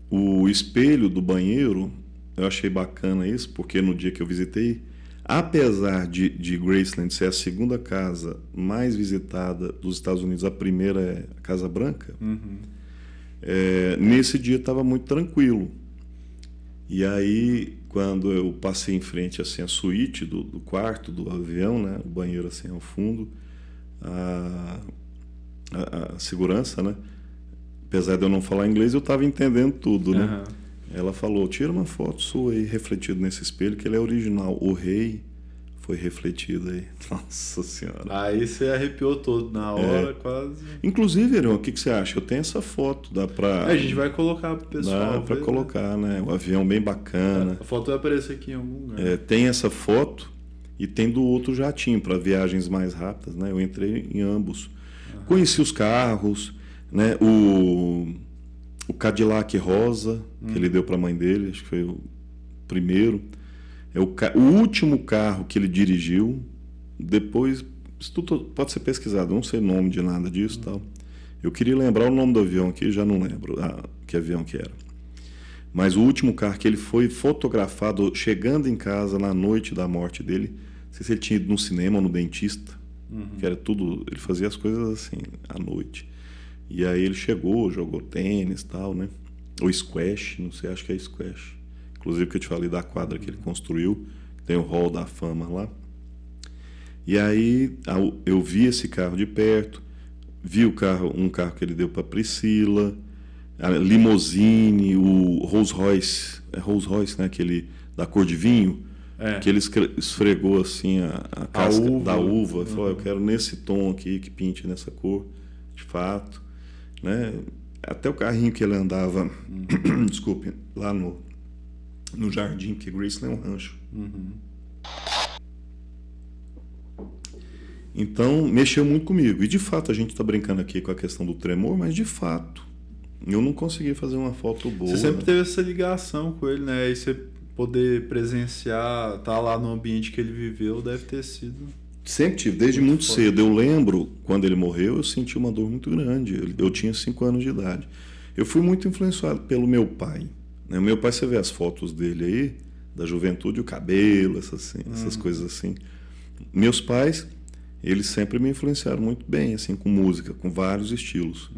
o espelho do banheiro, eu achei bacana isso, porque no dia que eu visitei, apesar de Graceland ser a segunda casa mais visitada dos Estados Unidos, a primeira é a Casa Branca, nesse dia estava muito tranquilo. E aí, quando eu passei em frente assim, a suíte do quarto do avião, né, o banheiro assim ao fundo, a segurança, né, apesar de eu não falar inglês, eu estava entendendo tudo, né?
Aham.
Ela falou, tira uma foto sua aí refletido nesse espelho, que ele é original. O rei foi refletido aí. Nossa Senhora.
Aí você arrepiou todo na hora, quase.
Inclusive, Irão, o que você acha? Eu tenho essa foto, dá pra...
A gente vai colocar pro pessoal.
Dá pra
ver, né?
colocar, né? O avião bem bacana.
A foto vai aparecer aqui em algum lugar.
Tem essa foto e tem do outro jatinho para viagens mais rápidas, né? Eu entrei em ambos. Conheci os carros, né? O Cadillac rosa que ele deu para a mãe dele, acho que foi o primeiro. O último carro que ele dirigiu. Depois, isso tudo pode ser pesquisado, não sei o nome de nada disso, tal. Eu queria lembrar o nome do avião aqui, já não lembro que avião que era. Mas o último carro que ele foi fotografado chegando em casa na noite da morte dele, não sei se ele tinha ido no cinema ou no dentista, que era tudo, ele fazia as coisas assim, à noite. E aí ele chegou, jogou tênis e tal, né? Ou squash, não sei, acho que é squash. Inclusive que eu te falei da quadra que ele construiu, tem o Hall da Fama lá. E aí eu vi esse carro de perto, vi um carro que ele deu para Priscila, a limousine, o Rolls Royce, Rolls Royce, né? Aquele da cor de vinho, que ele esfregou assim a casca da uva, falou, eu quero nesse tom aqui, que pinte nessa cor, de fato, né? Até o carrinho que ele andava, desculpe, lá no jardim, porque Graceland é um rancho. Então, mexeu muito comigo. E, de fato, a gente está brincando aqui com a questão do tremor, mas, de fato, eu não consegui fazer uma foto boa.
Você sempre teve essa ligação com ele, né? E você poder presenciar, estar lá no ambiente que ele viveu, deve ter sido...
Sempre tive, desde muito cedo. Eu lembro, quando ele morreu, eu senti uma dor muito grande. Eu tinha 5 anos de idade. Eu fui muito influenciado pelo meu pai. Né? O meu pai, você vê as fotos dele aí, da juventude, o cabelo, essas coisas assim. Meus pais... eles sempre me influenciaram muito bem, assim, com música, com vários estilos.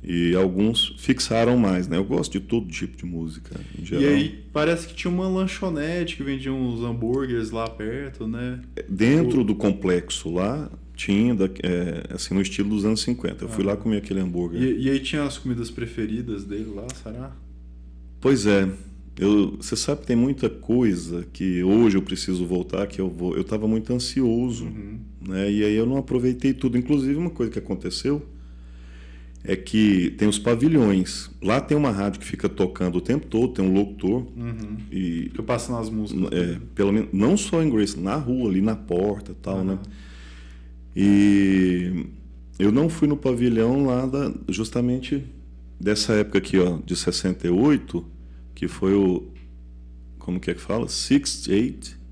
E alguns fixaram mais, né? Eu gosto de todo tipo de música, em geral.
E aí, parece que tinha uma lanchonete que vendia uns hambúrgueres lá perto, né?
Dentro do complexo lá, tinha, assim, no estilo dos anos 50. Eu fui lá comer aquele hambúrguer.
E aí tinha as comidas preferidas dele lá, será?
Pois é. Você sabe que tem muita coisa que hoje eu preciso voltar, que eu estava muito ansioso, né? E aí eu não aproveitei tudo. Inclusive, uma coisa que aconteceu, é que tem os pavilhões. Lá tem uma rádio que fica tocando o tempo todo, tem um locutor. E
Fica passando as músicas.
pelo menos, não só em Graceland, na rua, ali na porta e tal, né? E eu não fui no pavilhão lá justamente dessa época aqui, ó, de 68, que foi o... Como que fala? 68?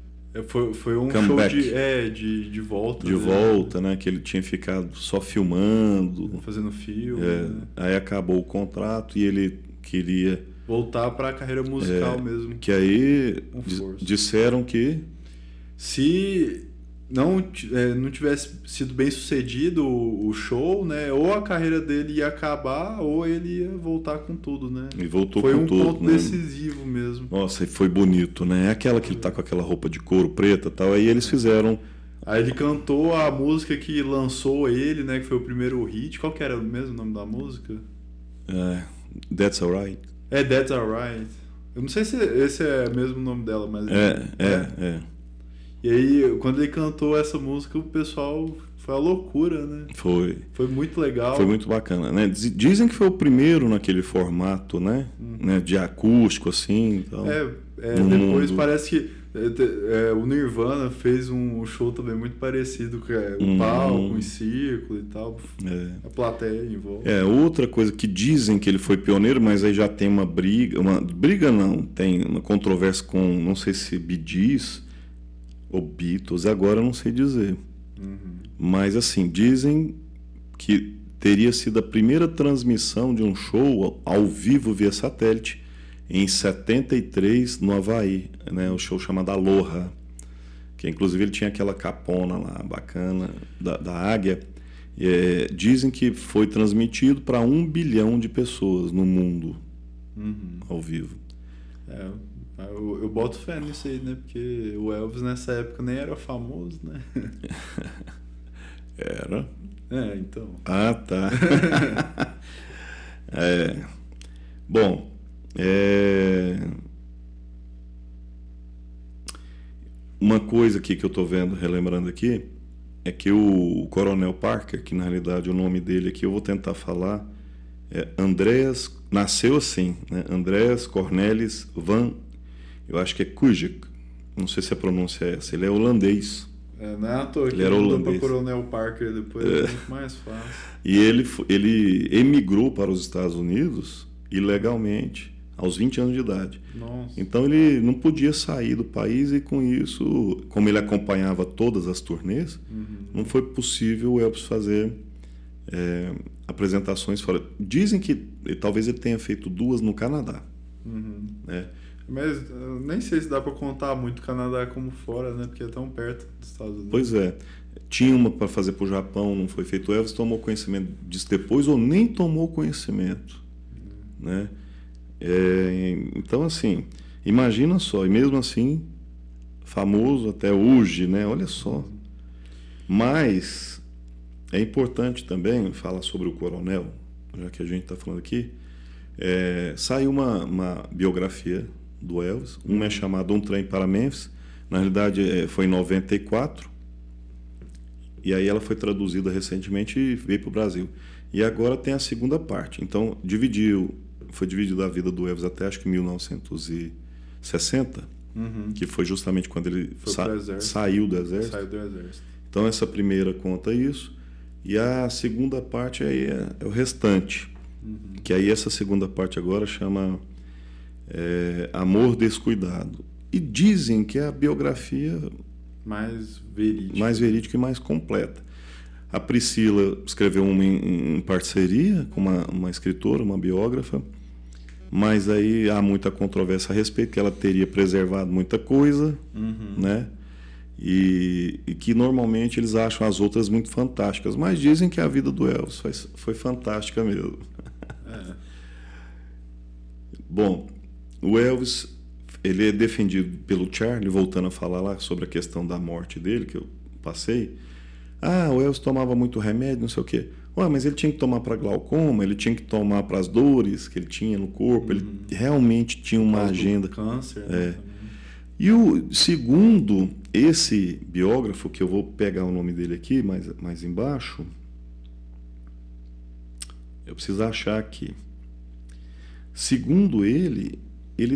Foi um
Comeback.
show de volta.
De volta, né? Que ele tinha ficado só filmando.
Fazendo filme.
Aí acabou o contrato e ele queria...
Voltar para a carreira musical mesmo.
Que aí disseram que...
Se não tivesse sido bem sucedido o show, né? Ou a carreira dele ia acabar, ou ele ia voltar com tudo, né?
E voltou
foi
com tudo,
ponto
né?
decisivo mesmo.
Nossa, e foi bonito, né? É aquela que ele tá com aquela roupa de couro preta e tal. Aí eles fizeram...
Aí ele cantou a música que lançou ele, né? Que foi o primeiro hit. Qual que era mesmo o nome da música?
That's Alright.
That's Alright. Eu não sei se esse é mesmo o nome dela, mas...
É.
E aí, quando ele cantou essa música, o pessoal... Foi uma loucura, né?
Foi
muito legal.
Foi muito bacana, né? Dizem que foi o primeiro naquele formato, né? De acústico, assim. Tal,
depois parece que o Nirvana fez um show também muito parecido com o palco em círculo e tal. A plateia em volta.
Outra coisa que dizem que ele foi pioneiro, mas aí já tem uma briga não, tem uma controvérsia com, não sei se Bee Gees ou Beatles, agora eu não sei dizer. Mas assim, dizem que teria sido a primeira transmissão de um show ao vivo via satélite em 73 no Havaí, né? O show chamado Aloha, que inclusive ele tinha aquela capona lá bacana da águia. Dizem que foi transmitido para 1 bilhão de pessoas no mundo ao vivo.
Eu boto fé nisso aí, né? Porque o Elvis nessa época nem era famoso, né?
Era?
Então.
Ah, tá. Bom, uma coisa aqui que eu tô vendo, relembrando aqui, é que o Coronel Parker, que na realidade o nome dele aqui eu vou tentar falar, Andreas, nasceu assim, né? Andreas Cornelis van, eu acho que é Kujik, não sei se a pronúncia é essa, ele é holandês.
Não é à toa que
ele era holandês.
Para Coronel Parker depois é muito mais fácil.
E ele emigrou para os Estados Unidos ilegalmente aos 20 anos de idade.
Nossa.
Então ele não podia sair do país e com isso, como ele acompanhava todas as turnês, não foi possível o Elvis fazer apresentações fora. Dizem que talvez ele tenha feito 2 no Canadá. Né?
Mas nem sei se dá para contar muito o Canadá como fora, né? Porque é tão perto dos Estados Unidos.
Pois é. Tinha uma para fazer para o Japão, não foi feito. O Elvis tomou conhecimento disso depois ou nem tomou conhecimento. Né? Então, assim, imagina só. E mesmo assim, famoso até hoje, né? Olha só. Mas é importante também falar sobre o Coronel, já que a gente está falando aqui. Saiu uma biografia do Elvis, uma é chamada Um Trem para Memphis, na realidade foi em 94, e aí ela foi traduzida recentemente e veio para o Brasil. E agora tem a segunda parte, então foi dividida a vida do Elvis até acho que 1960, que foi justamente quando ele saiu do exército. Então essa primeira conta isso, e a segunda parte aí é o restante, que aí essa segunda parte agora chama Amor Descuidado. E dizem que é a biografia mais verídica e mais completa. A Priscila escreveu uma em parceria com uma escritora, uma biógrafa, mas aí há muita controvérsia a respeito, que ela teria preservado muita coisa, né? E que normalmente eles acham as outras muito fantásticas, mas dizem que a vida do Elvis foi fantástica mesmo. Bom, o Elvis, ele é defendido pelo Charlie, voltando a falar lá sobre a questão da morte dele, que eu passei. O Elvis tomava muito remédio, não sei o quê. Mas ele tinha que tomar para glaucoma, ele tinha que tomar para as dores que ele tinha no corpo, ele realmente tinha uma agenda.
Câncer,
E segundo esse biógrafo, que eu vou pegar o nome dele aqui, mais embaixo, eu preciso achar aqui. Segundo ele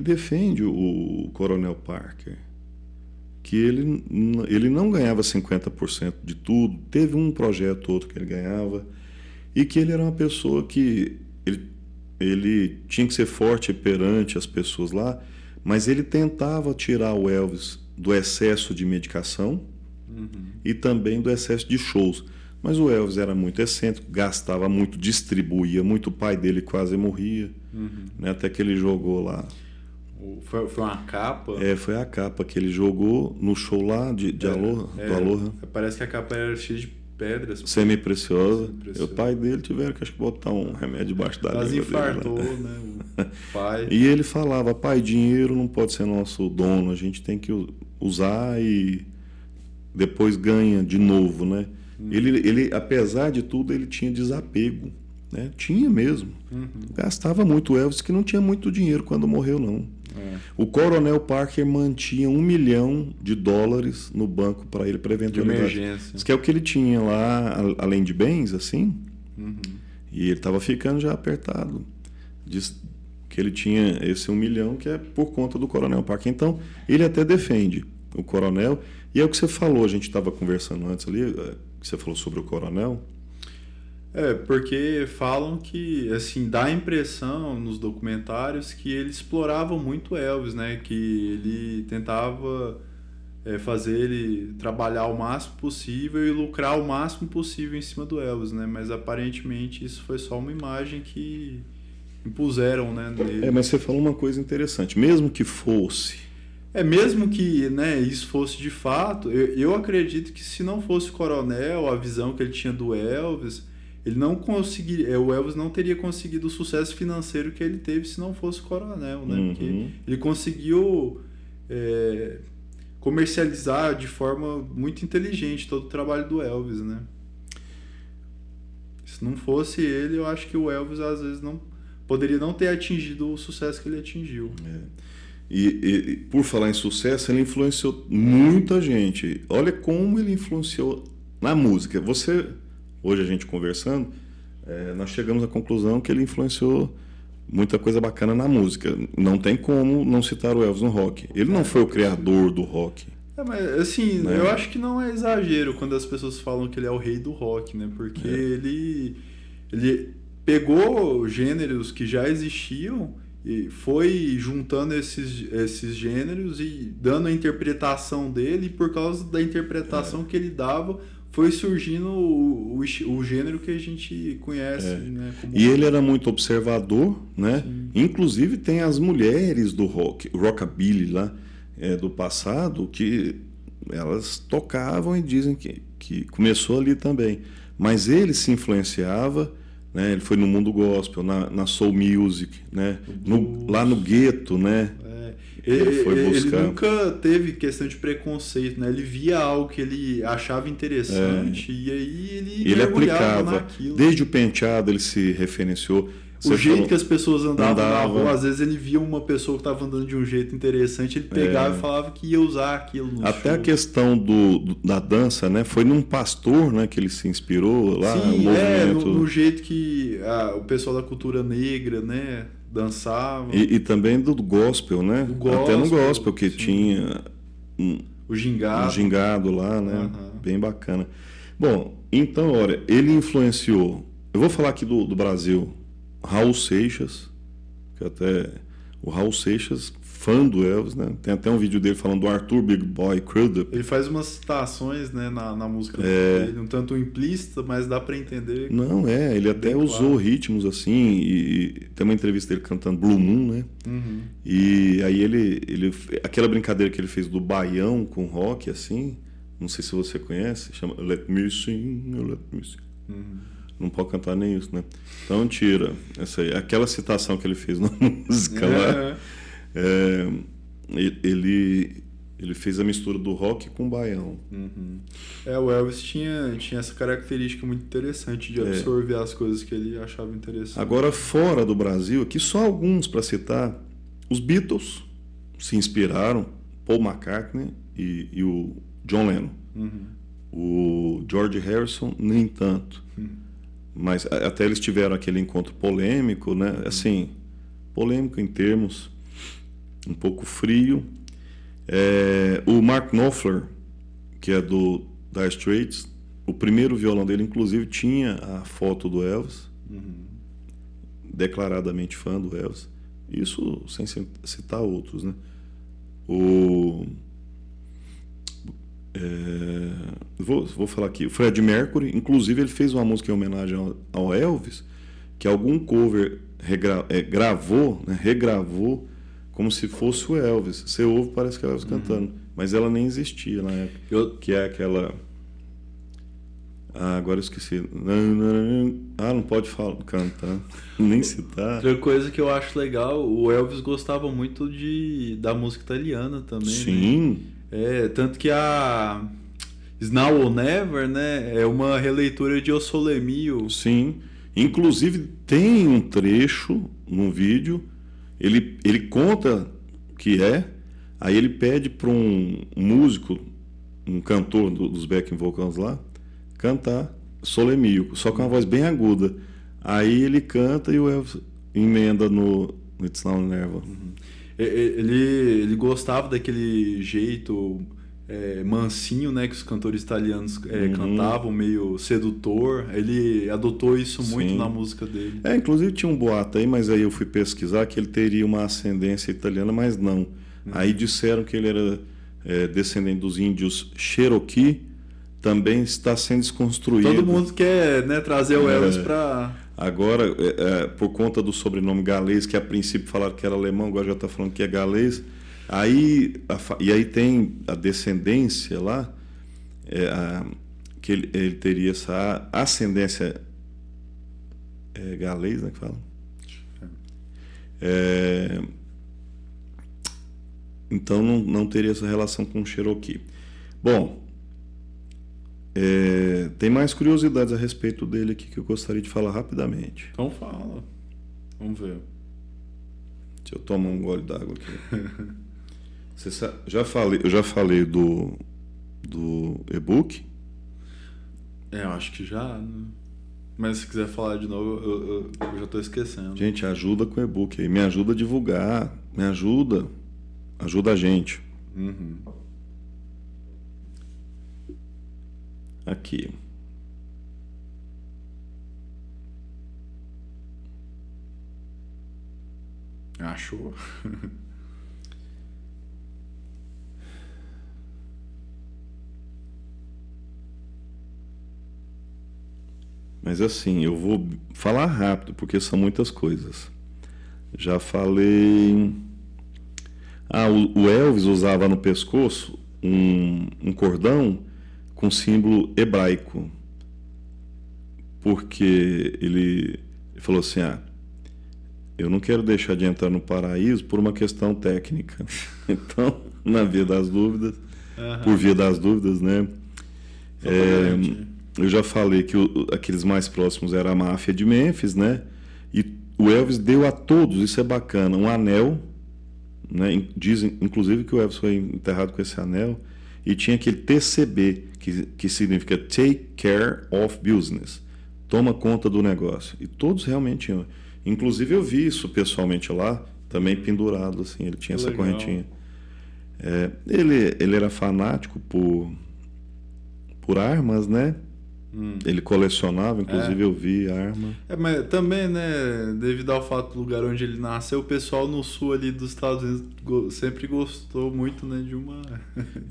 defende o Coronel Parker, que ele não ganhava 50% de tudo, teve um projeto ou outro que ele ganhava, e que ele era uma pessoa que ele tinha que ser forte perante as pessoas lá, mas ele tentava tirar o Elvis do excesso de medicação e também do excesso de shows. Mas o Elvis era muito excêntrico, gastava muito, distribuía muito, o pai dele quase morria, né? Até que ele jogou lá.
Foi uma capa?
Foi a capa que ele jogou no show lá do Aloha.
Parece que a capa era cheia de pedras.
Semi-preciosa. E o pai dele tiveram que, acho que, botar um remédio debaixo da língua
Quase
dele,
infartou, né? O pai.
E ele falava, pai, dinheiro não pode ser nosso dono, a gente tem que usar e depois ganha de novo, né? Ele, apesar de tudo, ele tinha desapego, né? Tinha mesmo. Gastava muito. O Elvis, que não tinha muito dinheiro quando morreu, não. O Coronel Parker mantinha $1 milhão no banco para ele, para eventualidade.
De emergência.
Isso que é o que ele tinha lá, além de bens, assim. E ele estava ficando já apertado. Diz que ele tinha esse 1 milhão, que é por conta do Coronel Parker. Então, ele até defende o Coronel. E é o que você falou, a gente estava conversando antes ali, que você falou sobre o Coronel.
Porque falam que, assim, dá a impressão nos documentários que ele explorava muito Elvis, né? Que ele tentava fazer ele trabalhar o máximo possível e lucrar o máximo possível em cima do Elvis, né? Mas aparentemente isso foi só uma imagem que impuseram, né, nele.
Mas você falou uma coisa interessante, mesmo que fosse...
Mesmo que, né, isso fosse de fato, eu acredito que se não fosse o Coronel, a visão que ele tinha do Elvis, ele não conseguiria, o Elvis não teria conseguido o sucesso financeiro que ele teve se não fosse o Coronel, né? Porque ele conseguiu comercializar de forma muito inteligente todo o trabalho do Elvis, né? Se não fosse ele, eu acho que o Elvis às vezes poderia não ter atingido o sucesso que ele atingiu.
E por falar em sucesso, ele influenciou muita gente. Olha como ele influenciou na música. Hoje a gente conversando, nós chegamos à conclusão que ele influenciou muita coisa bacana na música. Não tem como não citar o Elvis no rock. Ele não foi o criador do rock.
Mas assim, né? Eu acho que não é exagero quando as pessoas falam que ele é o rei do rock, né? Porque ele pegou gêneros que já existiam e foi juntando esses gêneros e dando a interpretação dele, e por causa da interpretação que ele dava, foi surgindo o gênero que a gente conhece. Né, como...
E ele era muito observador, né? Sim. Inclusive tem as mulheres do rock, o rockabilly lá do passado, que elas tocavam e dizem que começou ali também. Mas ele se influenciava, né? Ele foi no mundo gospel, na soul music, né? Lá no gueto, né?
Ele nunca teve questão de preconceito, né? Ele via algo que ele achava interessante e aí ele
aplicava
naquilo.
Desde o penteado ele se referenciou.
O jeito que as pessoas andavam na rua, às vezes ele via uma pessoa que estava andando de um jeito interessante, ele pegava e falava que ia usar aquilo no
Até
show.
A questão da dança, né? Foi num pastor, né, que ele se inspirou lá.
Sim, no jeito que o pessoal da cultura negra, né, dançava.
E também do gospel, né? Até no gospel, que tinha
o gingado.
Um gingado lá, né? Bem bacana. Bom, então, olha, ele influenciou... Eu vou falar aqui do Brasil... Raul Seixas, que até o Raul Seixas, fã do Elvis, né? Tem até um vídeo dele falando do Arthur Big Boy Crudup.
Ele faz umas citações, né, na música dele, um tanto implícita, mas dá para entender.
Não, ele até usou ritmos assim, e tem uma entrevista dele cantando Blue Moon, né? E aí ele aquela brincadeira que ele fez do baião com rock, assim, não sei se você conhece, chama Let Me Sing, Let Me Sing. Não pode cantar nem isso, né? Então tira essa aí. Aquela citação que ele fez na música lá, ele fez a mistura do rock com o baião.
O Elvis tinha essa característica muito interessante de absorver as coisas que ele achava interessantes.
Agora, fora do Brasil, aqui só alguns para citar. Os Beatles se inspiraram, Paul McCartney e o John Lennon. O George Harrison, nem tanto. Mas até eles tiveram aquele encontro polêmico, né? Assim, polêmico em termos, um pouco frio. O Mark Knopfler, que é do Dire Straits, o primeiro violão dele, inclusive, tinha a foto do Elvis, declaradamente fã do Elvis. Isso sem citar outros, né? Vou falar aqui. O Freddie Mercury, inclusive, ele fez uma música em homenagem ao Elvis, que algum cover regravou como se fosse o Elvis. Você ouve, parece que é o Elvis cantando, mas ela nem existia na época. Que é aquela... agora eu esqueci. Não pode cantar, nem citar.
Outra coisa que eu acho legal, o Elvis gostava muito da música italiana também.
Sim.
Né? Tanto que a Now or Never, né, é uma releitura de O Sole Mio.
Sim. Inclusive tem um trecho num vídeo, ele conta que aí ele pede para um músico, um cantor dos backing vocals lá, cantar Sole Mio, só com uma voz bem aguda. Aí ele canta e o Elvis emenda no It's Now or Never.
Ele gostava daquele jeito mansinho, né, que os cantores italianos cantavam, meio sedutor. Ele adotou isso muito na música dele.
Inclusive tinha um boato aí, mas aí eu fui pesquisar que ele teria uma ascendência italiana, mas não. Aí disseram que ele era descendente dos índios Cherokee, também está sendo desconstruído.
Todo mundo quer, né, trazer o Elvis para...
Agora, por conta do sobrenome galês, que a princípio falaram que era alemão, agora já está falando que é galês. E aí tem a descendência lá, que ele teria essa ascendência galês, né, que fala? Então não teria essa relação com o Cherokee. Bom, tem mais curiosidades a respeito dele aqui que eu gostaria de falar rapidamente.
Então fala. Vamos ver.
Deixa eu tomar um gole d'água aqui. Eu já falei do e-book.
Eu acho que já, né? Mas se quiser falar de novo, eu já estou esquecendo.
Gente, ajuda com o e-book aí. Me ajuda a divulgar. Me ajuda. Ajuda a gente. Aqui.
Achou?
Mas assim, eu vou falar rápido, porque são muitas coisas. Já falei... o Elvis usava no pescoço um cordão com símbolo hebraico, porque ele falou assim, eu não quero deixar de entrar no paraíso por uma questão técnica. Então, por via das dúvidas, né? Eu já falei que aqueles mais próximos eram a máfia de Memphis, né? E o Elvis deu a todos, isso é bacana, um anel, né? Dizem, inclusive, que o Elvis foi enterrado com esse anel, e tinha aquele TCB, que significa Take Care of Business, toma conta do negócio. E todos realmente tinham. Inclusive eu vi isso pessoalmente lá, também pendurado, assim, ele tinha essa correntinha. Ele era fanático por armas, né? Ele colecionava, inclusive eu vi arma.
Mas também, né, devido ao fato do lugar onde ele nasceu, o pessoal no sul ali dos Estados Unidos sempre gostou muito, né, de uma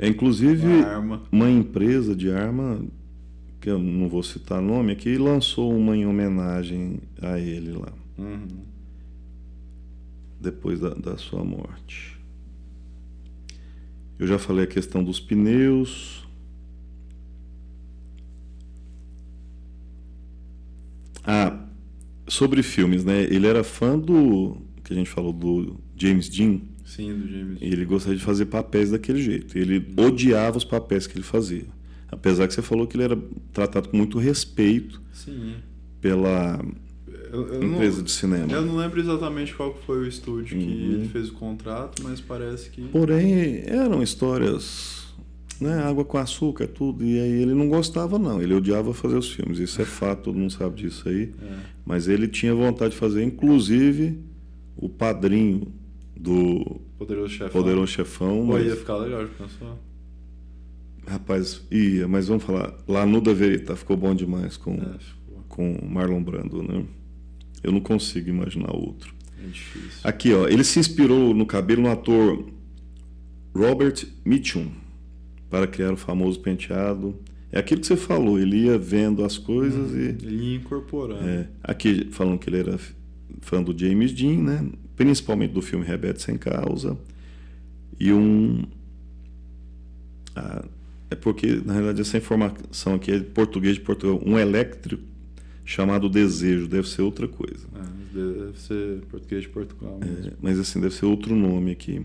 inclusive
uma arma.
Uma empresa de arma, que eu não vou citar nome aqui, lançou uma em homenagem a ele lá. Depois da sua morte. Eu já falei a questão dos pneus. Sobre filmes, né? Ele era fã que a gente falou, do James Dean.
Sim, do James Dean.
E ele gostaria de fazer papéis daquele jeito. Ele odiava os papéis que ele fazia. Apesar que você falou que ele era tratado com muito respeito.
Sim.
Pela empresa de cinema.
Eu não lembro exatamente qual foi o estúdio que ele fez o contrato, mas parece que...
Porém, eram histórias né, água com açúcar, tudo. E aí ele não gostava, não. Ele odiava fazer os filmes. Isso é fato, todo mundo sabe disso aí. Mas ele tinha vontade de fazer, inclusive, o padrinho do
Poderoso Chefão.
Chefão.
Pô, ia ficar legal, já pensou?
Rapaz, ia, mas vamos falar. Lá no Da Verita ficou bom demais com o Marlon Brando, né? Eu não consigo imaginar outro.
É difícil.
Aqui, ó, ele se inspirou no cabelo no ator Robert Mitchum para criar o famoso penteado. É aquilo que você falou, ele ia vendo as coisas e...
Ele ia incorporando.
Aqui falando que ele era fã do James Dean, né? Principalmente do filme Rebelde Sem Causa. E é porque, na realidade, essa informação aqui é de português de Portugal. Um elétrico chamado Desejo, deve ser outra coisa.
Deve ser português de Portugal mesmo.
Mas assim, deve ser outro nome aqui.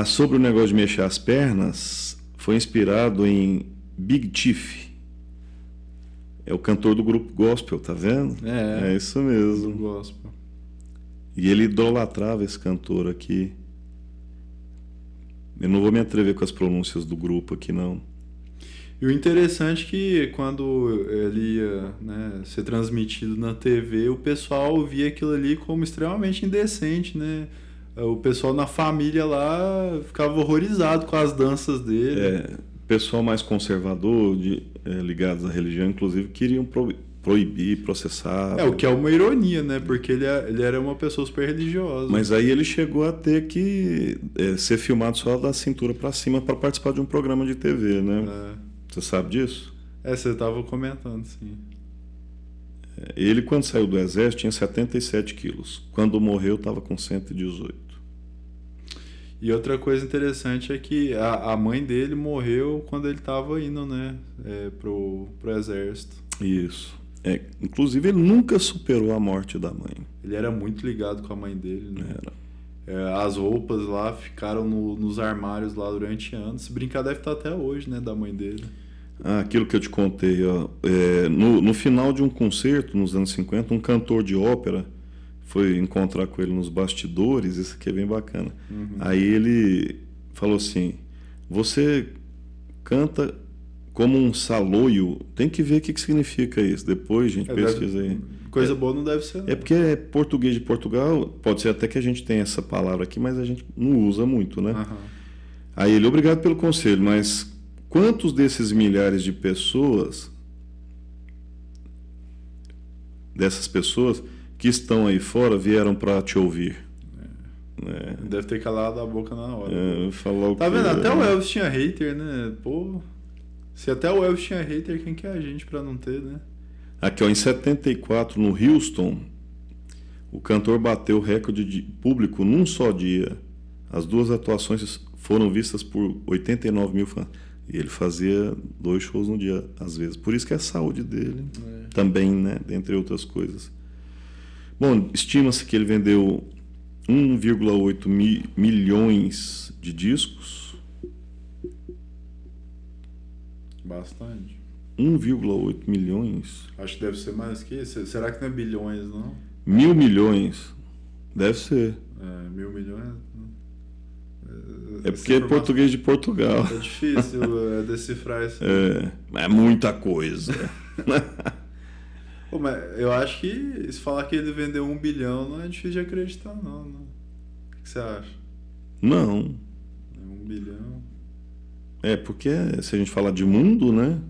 Sobre o negócio de mexer as pernas, foi inspirado em Big Chief. É o cantor do grupo gospel, tá vendo? É isso mesmo.
Do gospel.
E ele idolatrava esse cantor aqui. Eu não vou me atrever com as pronúncias do grupo aqui, não.
E o interessante é que quando ele ia, né, ser transmitido na TV, o pessoal via aquilo ali como extremamente indecente, né? O pessoal na família lá ficava horrorizado com as danças dele.
O pessoal mais conservador, ligados à religião, inclusive, queriam proibir, processar.
O que é uma ironia, né? Porque ele era uma pessoa super religiosa.
Mas aí ele chegou a ter que ser filmado só da cintura para cima para participar de um programa de TV, né? Você sabe disso?
Você estava comentando, sim.
Ele, quando saiu do exército, tinha 77 quilos. Quando morreu, estava com 118.
E outra coisa interessante é que a mãe dele morreu quando ele estava indo, né? Pro exército.
Isso. Inclusive, ele nunca superou a morte da mãe.
Ele era muito ligado com a mãe dele, né?
Era.
As roupas lá ficaram nos armários lá durante anos. Se brincar, deve estar até hoje, né? Da mãe dele.
Aquilo que eu te contei, ó, no final de um concerto, nos anos 50, um cantor de ópera foi encontrar com ele nos bastidores. Isso aqui é bem bacana. Aí ele falou assim: você canta como um saloio. Tem que ver o que significa isso. Depois, gente, pesquisa aí.
Coisa boa não deve ser. Não.
É porque é português de Portugal. Pode ser até que a gente tenha essa palavra aqui, mas a gente não usa muito, né? Aí ele: obrigado pelo conselho, mas quantos desses milhares de pessoas, dessas pessoas que estão aí fora, vieram para te ouvir?
Deve ter calado a boca na hora.
Tá
vendo? Até o Elvis tinha hater, né? Pô, se até o Elvis tinha hater, quem que é a gente para não ter, né?
Aqui, ó, em 74, no Houston, o cantor bateu o recorde de público num só dia. As duas atuações foram vistas por 89 mil fãs. E ele fazia 2 shows no dia, às vezes. Por isso que é a saúde dele também, né? Dentre outras coisas. Bom, estima-se que ele vendeu 1,8 milhões de discos.
Bastante.
1,8 milhões?
Acho que deve ser mais que isso. Será que não é bilhões, não?
1.000 milhões? Deve ser.
1.000 milhões?
É porque é português de Portugal.
É difícil decifrar isso.
É muita coisa.
Pô, mas eu acho que se falar que ele vendeu 1 bilhão não é difícil de acreditar, não. O que você acha?
Não.
1 bilhão.
Porque se a gente falar de mundo, né?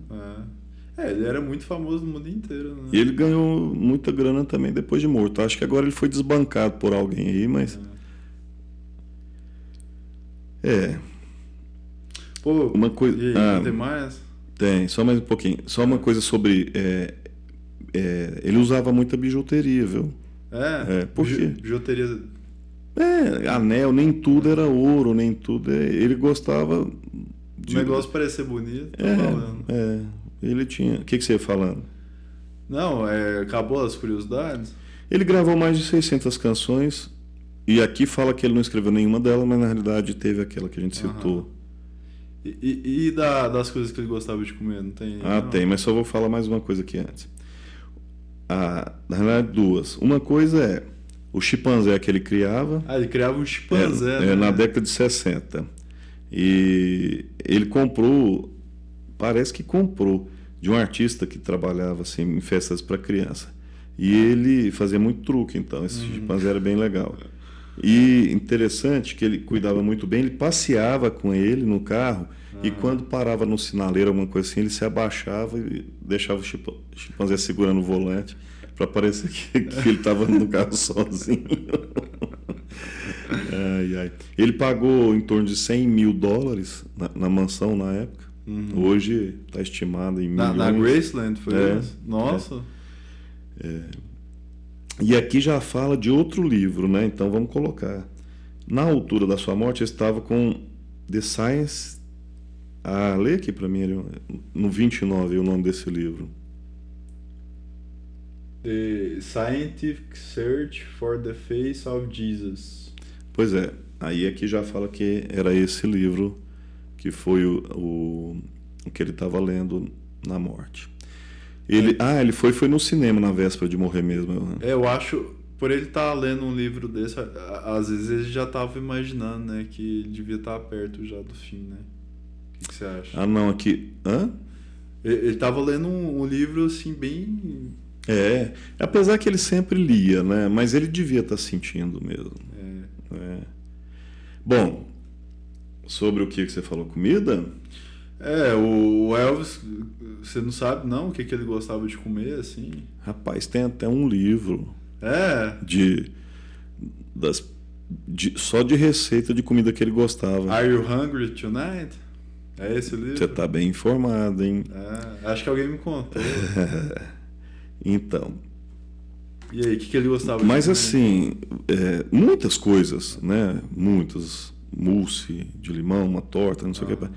Ele era muito famoso no mundo inteiro, né?
E ele ganhou muita grana também depois de morto. Acho que agora ele foi desbancado por alguém aí, mas...
Pô,
uma coisa...
E aí, tem mais?
Tem, só mais um pouquinho. Só uma coisa sobre... ele usava muita bijuteria, viu? Por quê?
Bijuteria...
Anel, nem tudo era ouro, nem tudo... Ele gostava...
O negócio parecer bonito, tá falando.
Ele tinha... O que você ia falando?
Não, acabou as curiosidades?
Ele gravou mais de 600 canções, e aqui fala que ele não escreveu nenhuma delas, mas na realidade teve aquela que a gente citou.
E das coisas que ele gostava de comer, não tem?
Tem, mas só vou falar mais uma coisa aqui antes. Na realidade, 2. Uma coisa é o chimpanzé que ele criava.
Ele criava um chimpanzé, né?
Na década de 60. E ele comprou, parece que comprou, de um artista que trabalhava assim, em festas para criança. E ele fazia muito truque, então esse chimpanzé era bem legal. E interessante que ele cuidava muito bem, ele passeava com ele no carro e quando parava no sinaleiro, alguma coisa assim, ele se abaixava e deixava o chimpanzé segurando o volante para parecer que ele estava no carro sozinho. Ai, ai. Ele pagou em torno de $100.000 na mansão na época. Hoje está estimado em milhões.
Na Graceland foi
É,
isso? Nossa.
E aqui já fala de outro livro, né? Então vamos colocar. Na altura da sua morte, eu estava com The Science. Lê aqui para mim, no 29, o nome desse livro.
The Scientific Search for the Face of Jesus.
Pois é, aí aqui já fala que era esse livro que foi o que ele estava lendo na morte. Ele foi no cinema na véspera de morrer mesmo.
Eu acho, por ele estar lendo um livro desse, às vezes ele já estava imaginando, né, que ele devia estar perto já do fim, né? O que você acha?
Ah, não, aqui... Hã?
Ele estava lendo um livro, assim, bem...
Apesar que ele sempre lia, né? Mas ele devia estar sentindo mesmo. Bom, sobre o que você falou, comida?
O Elvis, você não sabe não o que ele gostava de comer, assim?
Rapaz, tem até um livro só de receita de comida que ele gostava.
Are You Hungry Tonight? É esse o livro?
Você tá bem informado, hein?
Acho que alguém me contou.
Então.
E aí, o que ele gostava de
Mas
comer?
assim, muitas coisas, né? Muitas. Mousse de limão, uma torta, não sei o que.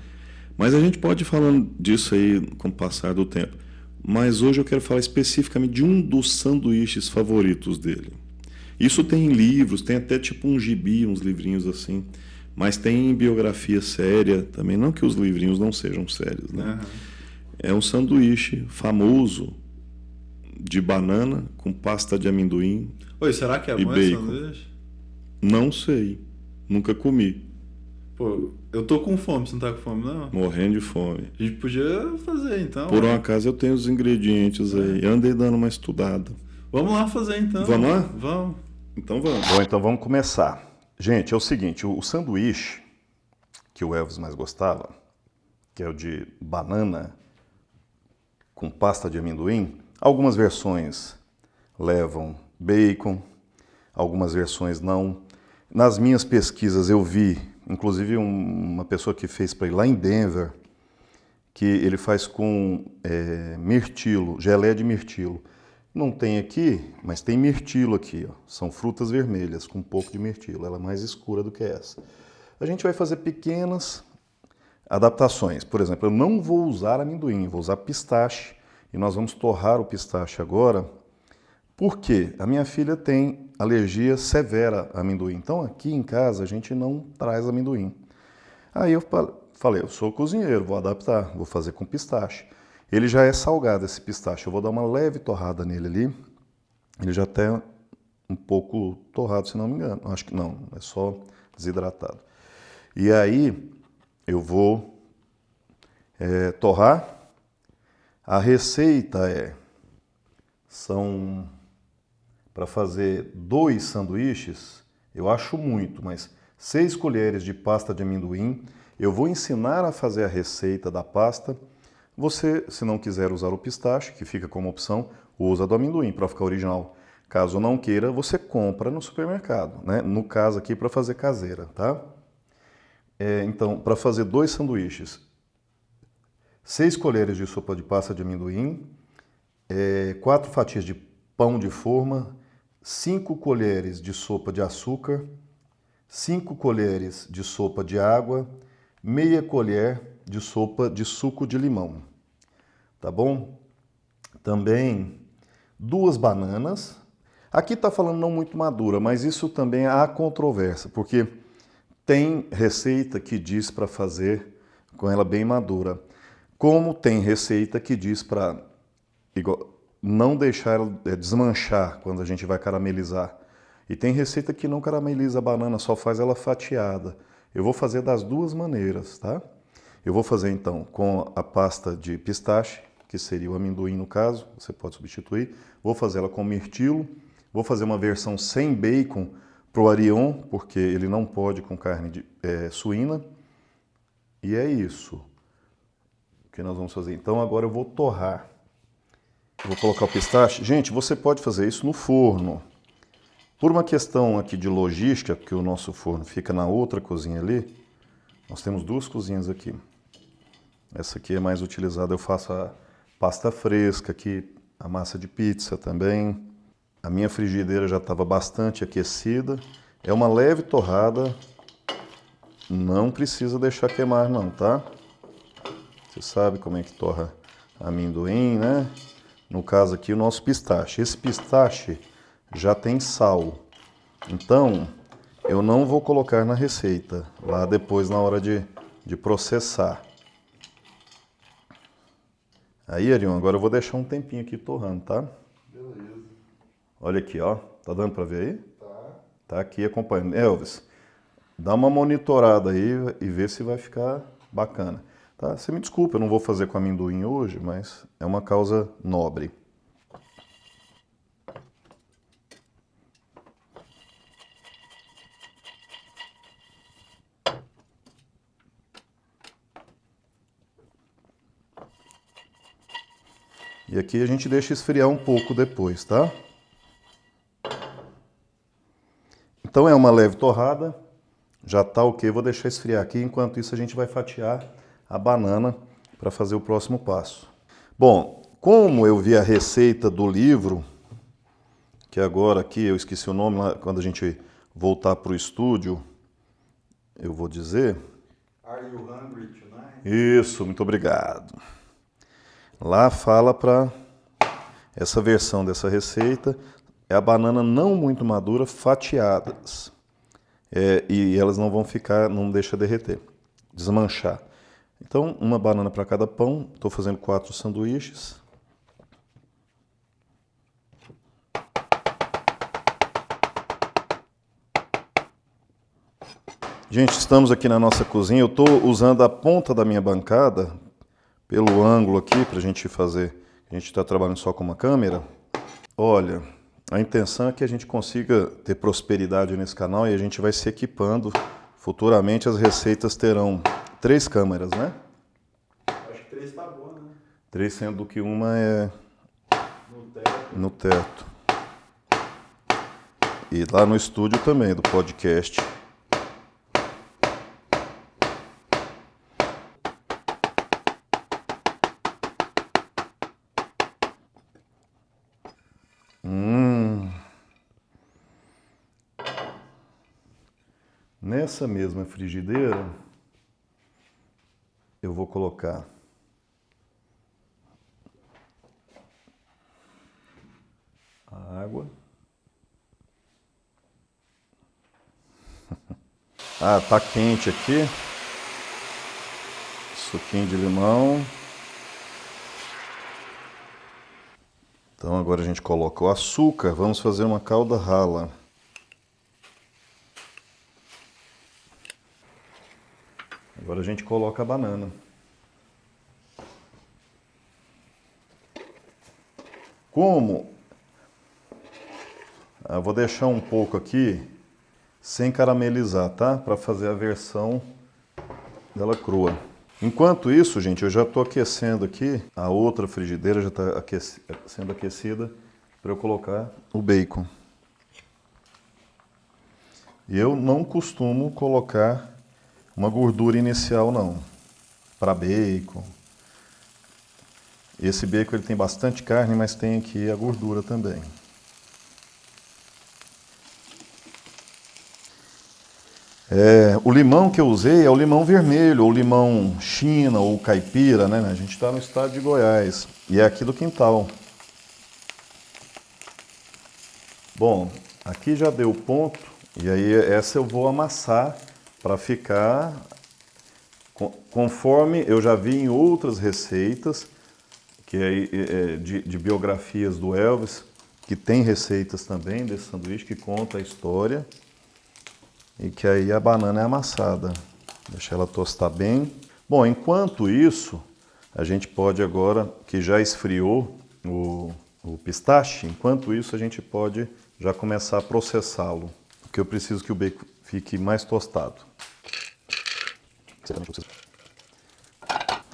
Mas a gente pode ir falando disso aí com o passar do tempo. Mas hoje eu quero falar especificamente de um dos sanduíches favoritos dele. Isso tem em livros, tem até tipo um gibi, uns livrinhos assim. Mas tem em biografia séria também. Não que os livrinhos não sejam sérios, né? É um sanduíche famoso de banana com pasta de amendoim.
Oi, será que é
e
bom esse
bacon.
sanduíche?
Não sei. Nunca comi.
Pô, eu tô com fome, você não tá com fome, não?
Morrendo de fome.
A gente podia fazer, então.
Por um acaso eu tenho os ingredientes aí. Andei dando uma estudada.
Vamos lá fazer, então.
Vamos lá?
Vamos.
Então vamos. Bom, então vamos começar. Gente, é o seguinte, o sanduíche que o Elvis mais gostava, que é o de banana com pasta de amendoim, algumas versões levam bacon, algumas versões não. Nas minhas pesquisas eu vi, inclusive uma pessoa que fez para ir lá em Denver, que ele faz com mirtilo, geleia de mirtilo. Não tem aqui, mas tem mirtilo aqui. Ó. São frutas vermelhas com um pouco de mirtilo. Ela é mais escura do que essa. A gente vai fazer pequenas adaptações. Por exemplo, eu não vou usar amendoim, vou usar pistache. E nós vamos torrar o pistache agora. Por quê? A minha filha tem alergia severa a amendoim. Então aqui em casa a gente não traz amendoim. Aí eu falei, eu sou cozinheiro, vou adaptar, vou fazer com pistache. Ele já é salgado, esse pistache. Eu vou dar uma leve torrada nele ali. Ele já está um pouco torrado, se não me engano. Acho que não, é só desidratado. E aí eu vou torrar. A receita são para fazer 2 sanduíches, eu acho muito, mas 6 colheres de pasta de amendoim. Eu vou ensinar a fazer a receita da pasta. Você, se não quiser usar o pistache, que fica como opção, usa do amendoim para ficar original. Caso não queira, você compra no supermercado, né? No caso aqui, para fazer caseira, tá? Então, para fazer 2 sanduíches, 6 colheres de sopa de pasta de amendoim, 4 fatias de pão de forma, 5 colheres de sopa de açúcar, 5 colheres de sopa de água, meia colher de sopa de suco de limão. Tá bom? Também 2 bananas. Aqui está falando não muito madura, mas isso também há controvérsia, porque tem receita que diz para fazer com ela bem madura, como tem receita que diz para não deixar ela desmanchar quando a gente vai caramelizar. E tem receita que não carameliza a banana, só faz ela fatiada. Eu vou fazer das duas maneiras, tá? Eu vou fazer então com a pasta de pistache, que seria o amendoim no caso, você pode substituir. Vou fazer ela com mirtilo. Vou fazer uma versão sem bacon para o Arion, porque ele não pode com carne suína. E é isso que nós vamos fazer. Então agora eu vou torrar. Vou colocar o pistache. Gente, você pode fazer isso no forno. Por uma questão aqui de logística, porque o nosso forno fica na outra cozinha ali, nós temos duas cozinhas aqui. Essa aqui é mais utilizada, eu faço a pasta fresca aqui, a massa de pizza também. A minha frigideira já estava bastante aquecida. É uma leve torrada, não precisa deixar queimar não, tá? Você sabe como é que torra amendoim, né? No caso aqui, o nosso pistache. Esse pistache já tem sal. Então, eu não vou colocar na receita, lá depois na hora de processar. Aí, Arion, agora eu vou deixar um tempinho aqui torrando, tá?
Beleza.
Olha aqui, ó. Tá dando pra ver aí?
Tá.
Tá aqui acompanhando. Elvis, dá uma monitorada aí e vê se vai ficar bacana. Tá? Você me desculpa, eu não vou fazer com amendoim hoje, mas é uma causa nobre. E aqui a gente deixa esfriar um pouco depois, tá? Então é uma leve torrada, já tá ok, vou deixar esfriar aqui, enquanto isso a gente vai fatiar a banana para fazer o próximo passo. Bom, como eu vi a receita do livro, que agora aqui eu esqueci o nome, lá, quando a gente voltar para o estúdio, eu vou dizer...
Are you hungry tonight?
Isso, muito obrigado. Lá fala para essa versão dessa receita, é a banana não muito madura, fatiadas. E elas não vão ficar, não deixa derreter, desmanchar. Então, uma banana para cada pão, estou fazendo 4 sanduíches. Gente, estamos aqui na nossa cozinha, eu estou usando a ponta da minha bancada, pelo ângulo aqui, para a gente fazer, a gente está trabalhando só com uma câmera. Olha, a intenção é que a gente consiga ter prosperidade nesse canal e a gente vai se equipando. Futuramente as receitas terão 3 câmeras, né?
Acho que 3 tá bom, né?
3 sendo que uma é no teto. E lá no estúdio também, do podcast. Nessa mesma frigideira, eu vou colocar a água. Ah, tá quente aqui. Suquinho de limão. Então agora a gente coloca o açúcar. Vamos fazer uma calda rala. Agora a gente coloca a banana. Como? Eu vou deixar um pouco aqui sem caramelizar, tá? Para fazer a versão dela crua. Enquanto isso, gente, eu já estou aquecendo aqui. A outra frigideira já está sendo aquecida para eu colocar o bacon. E eu não costumo colocar uma gordura inicial não, para bacon. Esse bacon ele tem bastante carne, mas tem aqui a gordura também. O limão que eu usei é o limão vermelho, ou limão China, ou caipira, né? A gente está no estado de Goiás e é aqui do quintal. Bom, aqui já deu ponto e aí essa eu vou amassar para ficar conforme eu já vi em outras receitas que de biografias do Elvis, que tem receitas também desse sanduíche que conta a história. e que aí a banana é amassada. Deixa ela tostar bem. Bom, enquanto isso, a gente pode agora, que já esfriou o pistache, enquanto isso a gente pode já começar a processá-lo. Porque eu preciso que o bacon fique mais tostado.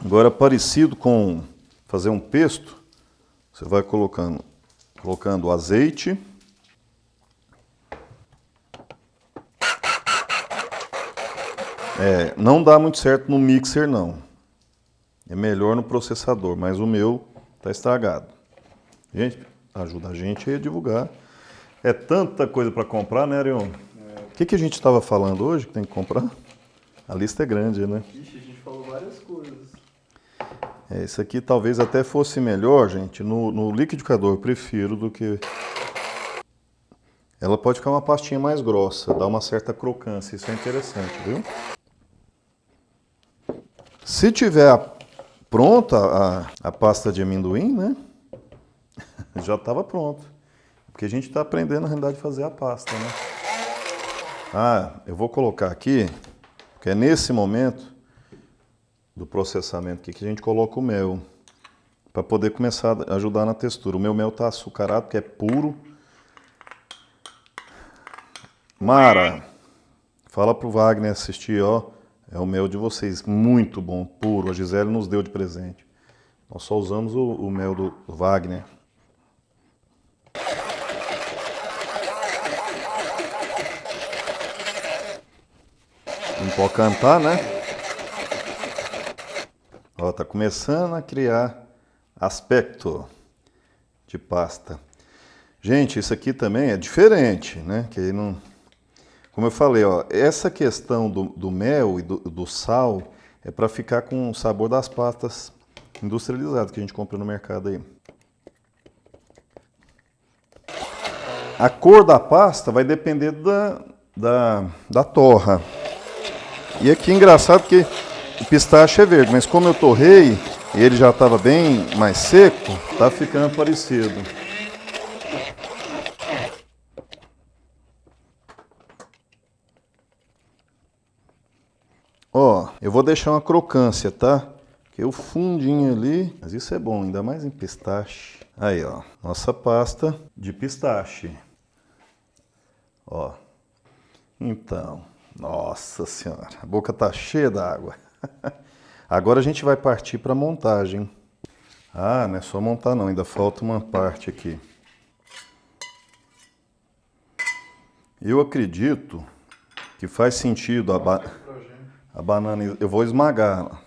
Agora, parecido com fazer um pesto, você vai colocando o azeite. Não dá muito certo no mixer, não. É melhor no processador, mas o meu está estragado. Gente, ajuda a gente a divulgar. É tanta coisa para comprar, né, Arion? O que a gente estava falando hoje que tem que comprar? A lista é grande, né?
Ixi, a gente falou várias coisas.
Isso aqui talvez até fosse melhor, gente, no liquidificador. Eu prefiro do que... Ela pode ficar uma pastinha mais grossa, dá uma certa crocância. Isso é interessante, viu? Se tiver pronta a pasta de amendoim, né? Já estava pronto. Porque a gente está aprendendo, na realidade, a fazer a pasta, né? Eu vou colocar aqui, porque é nesse momento do processamento aqui que a gente coloca o mel, para poder começar a ajudar na textura. O meu mel está açucarado, porque é puro. Mara, fala pro Wagner assistir, ó. É o mel de vocês, muito bom, puro. A Gisele nos deu de presente. Nós só usamos o mel do Wagner. Não pode cantar, né? Ó, tá começando a criar aspecto de pasta. Gente, isso aqui também é diferente, né? Que não... Como eu falei, ó, essa questão do mel e do sal é para ficar com o sabor das pastas industrializadas que a gente compra no mercado aí. A cor da pasta vai depender da torra. E aqui engraçado que o pistache é verde, mas como eu torrei e ele já estava bem mais seco, tá ficando parecido. Ó, eu vou deixar uma crocância, tá? Porque o fundinho ali, mas isso é bom, ainda mais em pistache. Aí, ó, nossa pasta de pistache. Ó, então, nossa senhora, a boca tá cheia d'água. Agora a gente vai partir para a montagem. Não é só montar não, ainda falta uma parte aqui. Eu acredito que faz sentido a banana, eu vou esmagar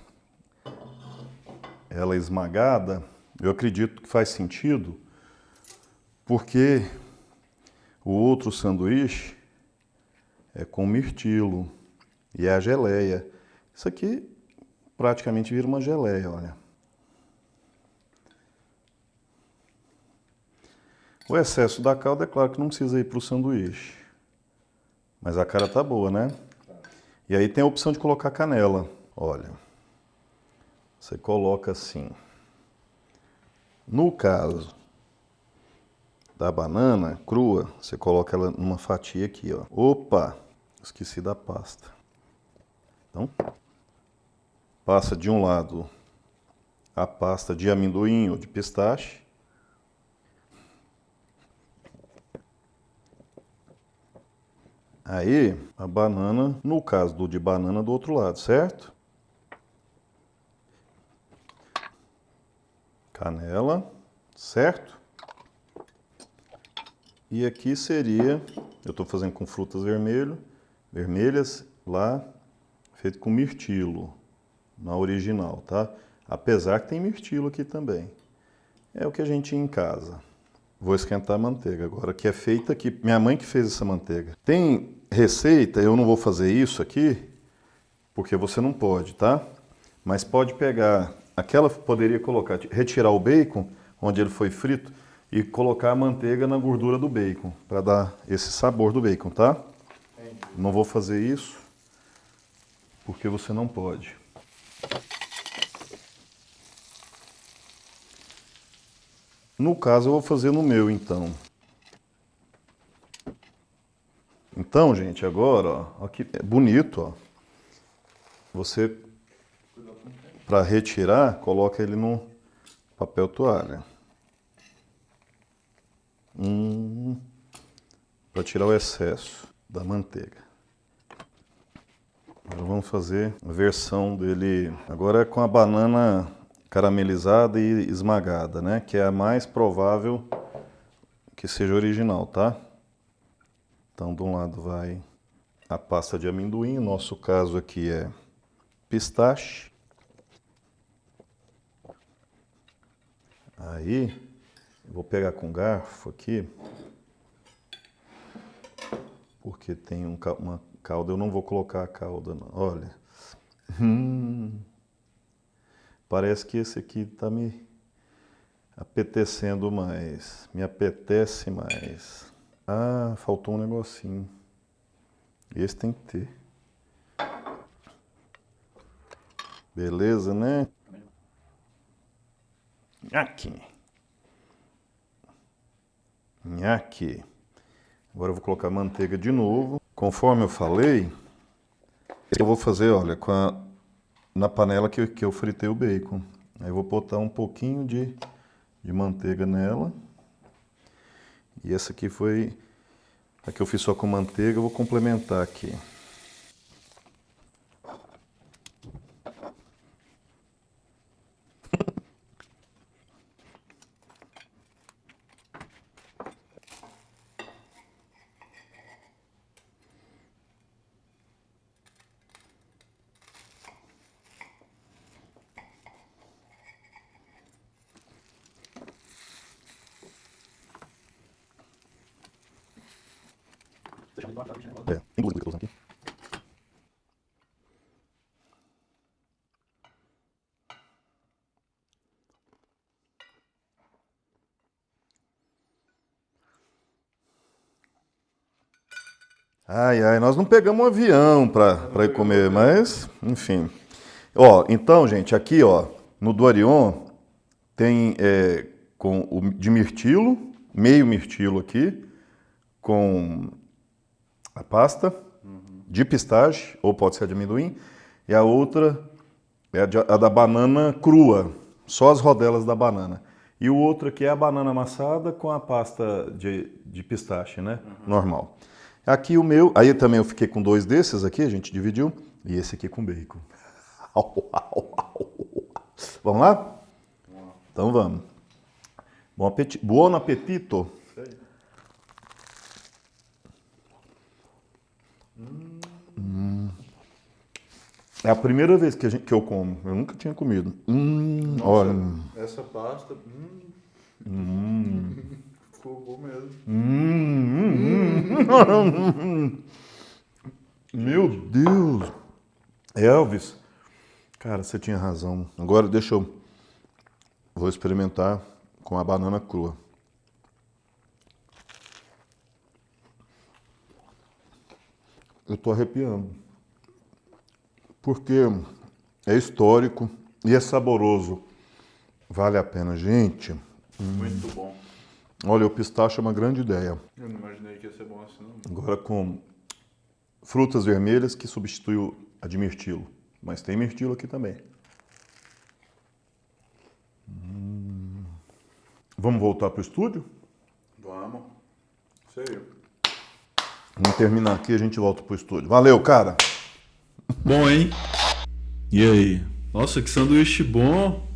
ela esmagada, eu acredito que faz sentido, porque o outro sanduíche é com mirtilo e é a geleia. Isso aqui praticamente vira uma geleia, olha. O excesso da calda, é claro que não precisa ir para o sanduíche, mas a cara tá boa, né? E aí tem a opção de colocar canela. Olha, você coloca assim. No caso da banana crua, você coloca ela numa fatia aqui, ó. Opa, esqueci da pasta. Então, passa de um lado a pasta de amendoim ou de pistache. Aí, a banana, no caso do de banana, do outro lado, certo? Canela, certo? E aqui seria, eu estou fazendo com frutas vermelhas, lá, feito com mirtilo, na original, tá? Apesar que tem mirtilo aqui também. É o que a gente tinha em casa. Vou esquentar a manteiga agora, que é feita aqui. Minha mãe que fez essa manteiga. Tem receita, eu não vou fazer isso aqui, porque você não pode, tá? Mas pode pegar, aquela poderia colocar, retirar o bacon, onde ele foi frito, e colocar a manteiga na gordura do bacon, para dar esse sabor do bacon, tá? Não vou fazer isso, porque você não pode. No caso, eu vou fazer no meu, então. Então, gente, agora, ó que bonito, ó. Você, para retirar, coloca ele no papel toalha. Para tirar o excesso da manteiga. Agora vamos fazer a versão dele. Agora é com a banana caramelizada e esmagada, né? Que é a mais provável que seja original, tá? Então, de um lado vai a pasta de amendoim. No nosso caso aqui é pistache. Aí, vou pegar com garfo aqui, porque tem uma calda, eu não vou colocar a calda, não. Olha. Parece que esse aqui tá me apetecendo mais. Me apetece mais. Ah, faltou um negocinho. Esse tem que ter. Beleza, né? Nhaque. Nhaque. Agora eu vou colocar manteiga de novo. Conforme eu falei, eu vou fazer, olha, na panela que eu fritei o bacon. Aí eu vou botar um pouquinho de manteiga nela. E essa aqui foi a que eu fiz só com manteiga, eu vou complementar aqui. Tem duas que eu tô usando aqui. Ai, nós não pegamos um avião para ir comer, mas, enfim. Ó, então, gente, aqui, ó, no Douarion tem com o de mirtilo, meio mirtilo aqui, com a pasta de pistache, ou pode ser de amendoim, e a outra é a da banana crua, só as rodelas da banana. E o outro aqui é a banana amassada com a pasta de pistache, né? Normal. Aqui o meu, aí também eu fiquei com dois desses aqui, a gente dividiu, e esse aqui com bacon. Vamos lá? Então vamos. Buon appetito. É a primeira vez que eu como. Eu nunca tinha comido.
Nossa,
olha.
Essa pasta. Ficou bom mesmo.
Meu Deus. Elvis. Cara, você tinha razão. Agora deixa eu. Vou experimentar com a banana crua. Eu tô arrepiando. Porque é histórico e é saboroso. Vale a pena, gente.
Muito bom.
Olha, o pistache é uma grande ideia.
Eu não imaginei que ia ser bom assim, não.
Agora com frutas vermelhas que substitui a de mirtilo. Mas tem mirtilo aqui também. Vamos voltar para o estúdio?
Vamos. Isso aí.
Vamos terminar aqui e a gente volta para o estúdio. Valeu, cara!
Bom, hein?
E aí?
Nossa, que sanduíche bom.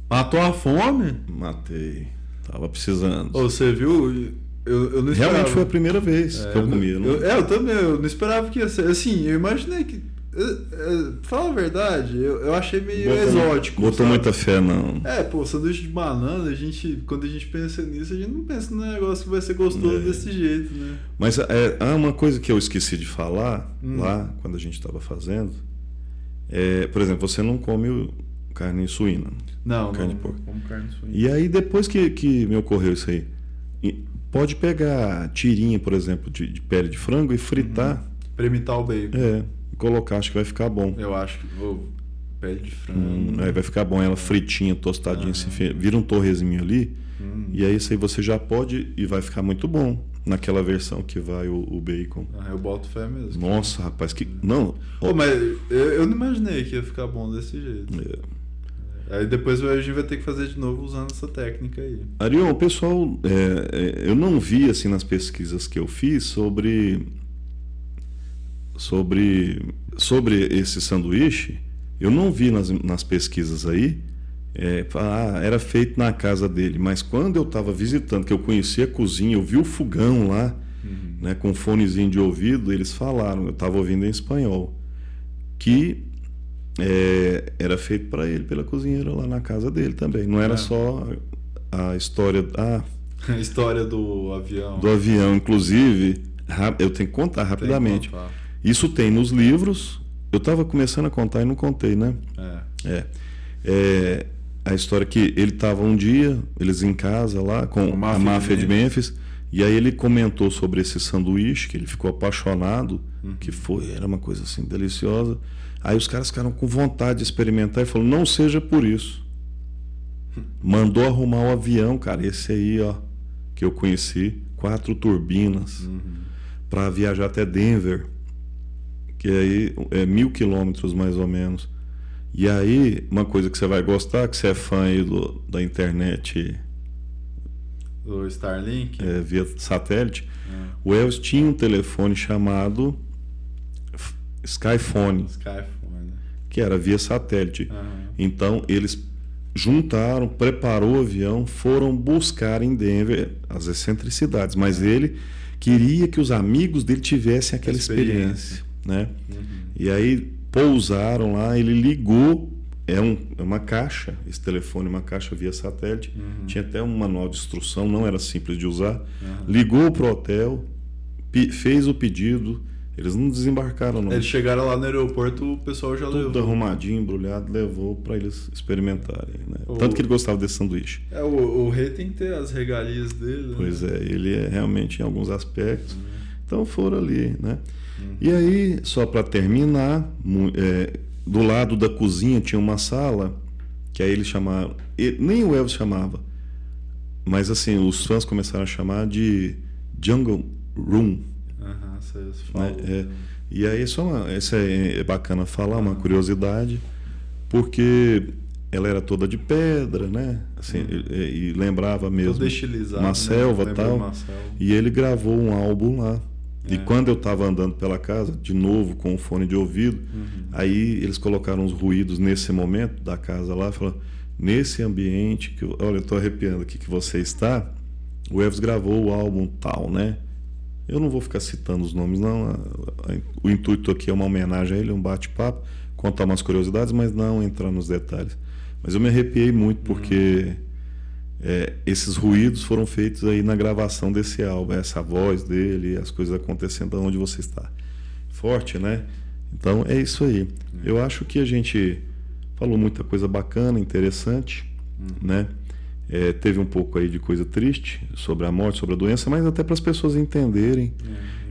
Matou a fome?
Matei. Tava precisando.
Ô, você viu? Eu não esperava.
Realmente foi a primeira vez que eu comi.
Eu também, eu não esperava que ia ser. Assim, eu imaginei que. Fala a verdade, eu achei meio exótico.
Botou
sabe?
muita fé, não.
Pô, sanduíche de banana, quando a gente pensa nisso, a gente não pensa num negócio que vai ser gostoso desse jeito, né?
Mas há uma coisa que eu esqueci de falar lá, quando a gente estava fazendo. Por exemplo, você não come carne suína. Carne de porco.
Como carne suína.
E aí, depois que me ocorreu isso aí, pode pegar tirinha, por exemplo, de pele de frango e fritar.
Pra imitar o bacon.
E colocar, acho que vai ficar bom.
Eu acho que pele de frango.
Vai ficar bom, ela fritinha, tostadinha, assim, vira um torresminho ali. E aí isso aí você já pode e vai ficar muito bom. naquela versão que vai o bacon.
Eu boto fé mesmo.
Nossa, rapaz, que... Não.
Mas eu não imaginei que ia ficar bom desse jeito. Aí depois a gente vai ter que fazer de novo usando essa técnica aí.
Arion, o pessoal... eu não vi, assim, nas pesquisas que eu fiz sobre esse sanduíche. Eu não vi nas pesquisas aí. Era feito na casa dele, mas quando eu estava visitando, que eu conheci a cozinha, eu vi o fogão lá, né, com um fonezinho de ouvido, eles falaram, eu estava ouvindo em espanhol, que era feito para ele, pela cozinheira lá na casa dele também. Não era só a história...
A história do avião.
Do avião, inclusive, eu tenho que contar rapidamente. Isso tem nos livros, eu estava começando a contar e não contei, né? A história que ele estava um dia, eles em casa lá, com a máfia de Memphis, e aí ele comentou sobre esse sanduíche, que ele ficou apaixonado, era uma coisa assim deliciosa. Aí os caras ficaram com vontade de experimentar e falou, não seja por isso. Mandou arrumar o avião, cara, esse aí, ó, que eu conheci, 4 turbinas, para viajar até Denver, que aí é 1.000 quilômetros mais ou menos. E aí, uma coisa que você vai gostar, que você é fã aí da internet...
Do Starlink?
Via satélite. O Elvis tinha um telefone chamado Skyphone. Que era via satélite. Então, eles juntaram, preparou o avião, foram buscar em Denver as excentricidades. Mas ele queria que os amigos dele tivessem aquela experiência, né? E aí... pousaram lá, ele ligou, uma caixa, esse telefone, uma caixa via satélite, tinha até um manual de instrução, não era simples de usar, ligou para o hotel, fez o pedido, eles não desembarcaram não.
Eles chegaram lá no aeroporto, o pessoal já levou.
Tudo arrumadinho, embrulhado, levou para eles experimentarem, né? Tanto que ele gostava desse sanduíche.
O rei tem que ter as regalias dele.
Pois ele é realmente em alguns aspectos. Então foram ali, né? E aí, só para terminar, do lado da cozinha tinha uma sala que aí eles chamaram, nem o Elvis chamava, mas assim, os fãs começaram a chamar de Jungle Room. Né? E aí, essa é bacana falar, uma curiosidade, porque ela era toda de pedra, né? Assim, e lembrava mesmo uma selva e tal. E ele gravou um álbum lá. E quando eu estava andando pela casa, de novo com o fone de ouvido, aí eles colocaram os ruídos nesse momento da casa lá, falaram, nesse ambiente, olha, eu estou arrepiando aqui que você está, o Elvis gravou o álbum tal, né? Eu não vou ficar citando os nomes, não. O intuito aqui é uma homenagem a ele, um bate-papo, contar umas curiosidades, mas não entrar nos detalhes. Mas eu me arrepiei muito porque... esses ruídos foram feitos aí na gravação desse álbum, essa voz dele, as coisas acontecendo onde você está. Forte, né? Então é isso aí. Eu acho que a gente falou muita coisa bacana, interessante, né? Teve um pouco aí de coisa triste sobre a morte, sobre a doença, mas até para as pessoas entenderem.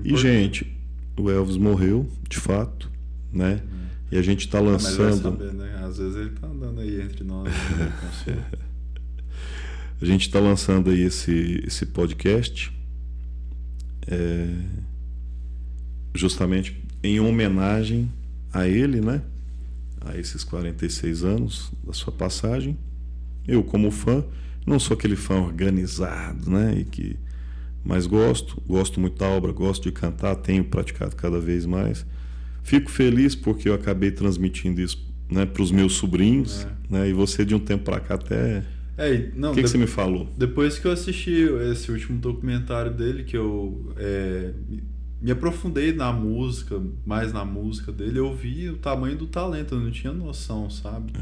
E, gente, o Elvis morreu, de fato, né? E a gente está lançando...
Mas vai saber, né? Às vezes ele está andando aí entre nós.
A gente está lançando aí esse podcast justamente em homenagem a ele, né? A esses 46 anos da sua passagem. Eu, como fã, não sou aquele fã organizado, né? Mas gosto muito da obra, gosto de cantar, tenho praticado cada vez mais. Fico feliz porque eu acabei transmitindo isso, né, para os meus sobrinhos, né? E você, de um tempo para cá, até... O que você me falou?
Depois que eu assisti esse último documentário dele, que eu me aprofundei mais na música dele, eu vi o tamanho do talento, eu não tinha noção, sabe?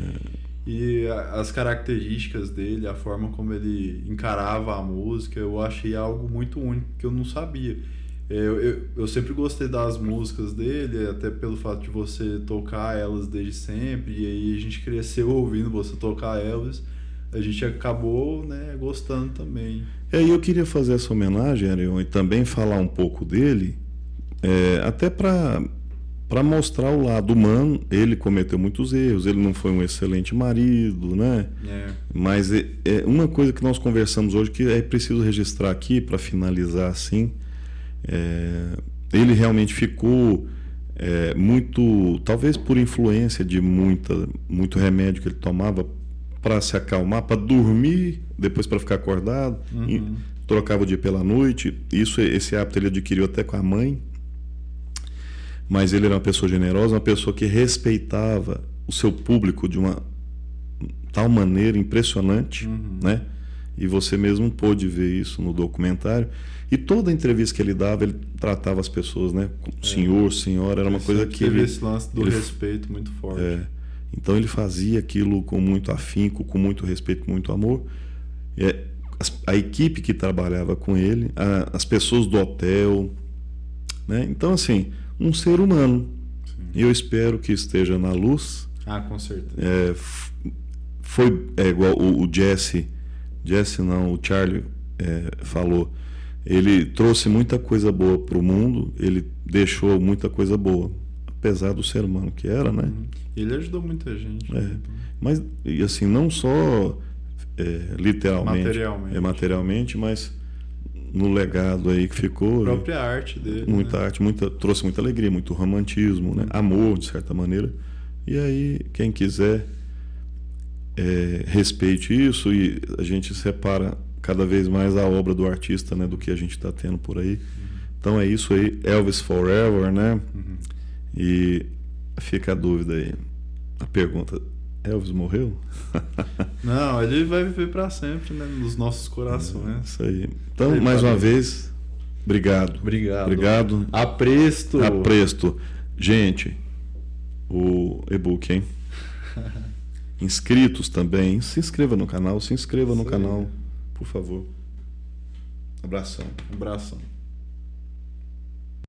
E as características dele, a forma como ele encarava a música, eu achei algo muito único, que eu não sabia. Eu sempre gostei das músicas dele, até pelo fato de você tocar elas desde sempre, e aí a gente cresceu ouvindo você tocar Elvis. A gente acabou, né, gostando também.
E eu queria fazer essa homenagem, Arion, e também falar um pouco dele, até para para mostrar o lado humano. Ele cometeu muitos erros, ele não foi um excelente marido, né? Mas é uma coisa que nós conversamos hoje que é preciso registrar aqui para finalizar assim. Ele realmente ficou muito, talvez por influência de muito remédio que ele tomava para se acalmar, para dormir, depois para ficar acordado, e trocava o dia pela noite. Esse hábito ele adquiriu até com a mãe. Mas ele era uma pessoa generosa, uma pessoa que respeitava o seu público de uma tal maneira impressionante, né? E você mesmo pôde ver isso no documentário. E toda entrevista que ele dava, ele tratava as pessoas, né? Como senhor, senhora, era uma coisa que
teve esse lance do respeito muito forte.
Então ele fazia aquilo com muito afinco, com muito respeito, com muito amor. A equipe que trabalhava com ele, as pessoas do hotel, né? Então, assim, um ser humano. E eu espero que esteja na luz.
Com certeza.
Foi igual o o Charlie falou. Ele trouxe muita coisa boa para o mundo, ele deixou muita coisa boa, apesar do ser humano que era, né?
Ele ajudou muita gente.
Mas, e assim, não só literalmente, materialmente, mas no legado aí que ficou.
A própria arte dele.
Muita arte, trouxe muita alegria, muito romantismo, né? Amor, de certa maneira. E aí, quem quiser, respeite isso, e a gente separa cada vez mais a obra do artista, né, do que a gente está tendo por aí. Então é isso aí, Elvis Forever, né? E fica a dúvida aí, a pergunta: Elvis morreu?
Não, ele vai viver para sempre, né, nos nossos corações.
Isso aí. Então, mais uma vez, obrigado.
Obrigado. Apresto.
Gente, o e-book, hein? Inscritos também, se inscreva no canal, por favor. Abração.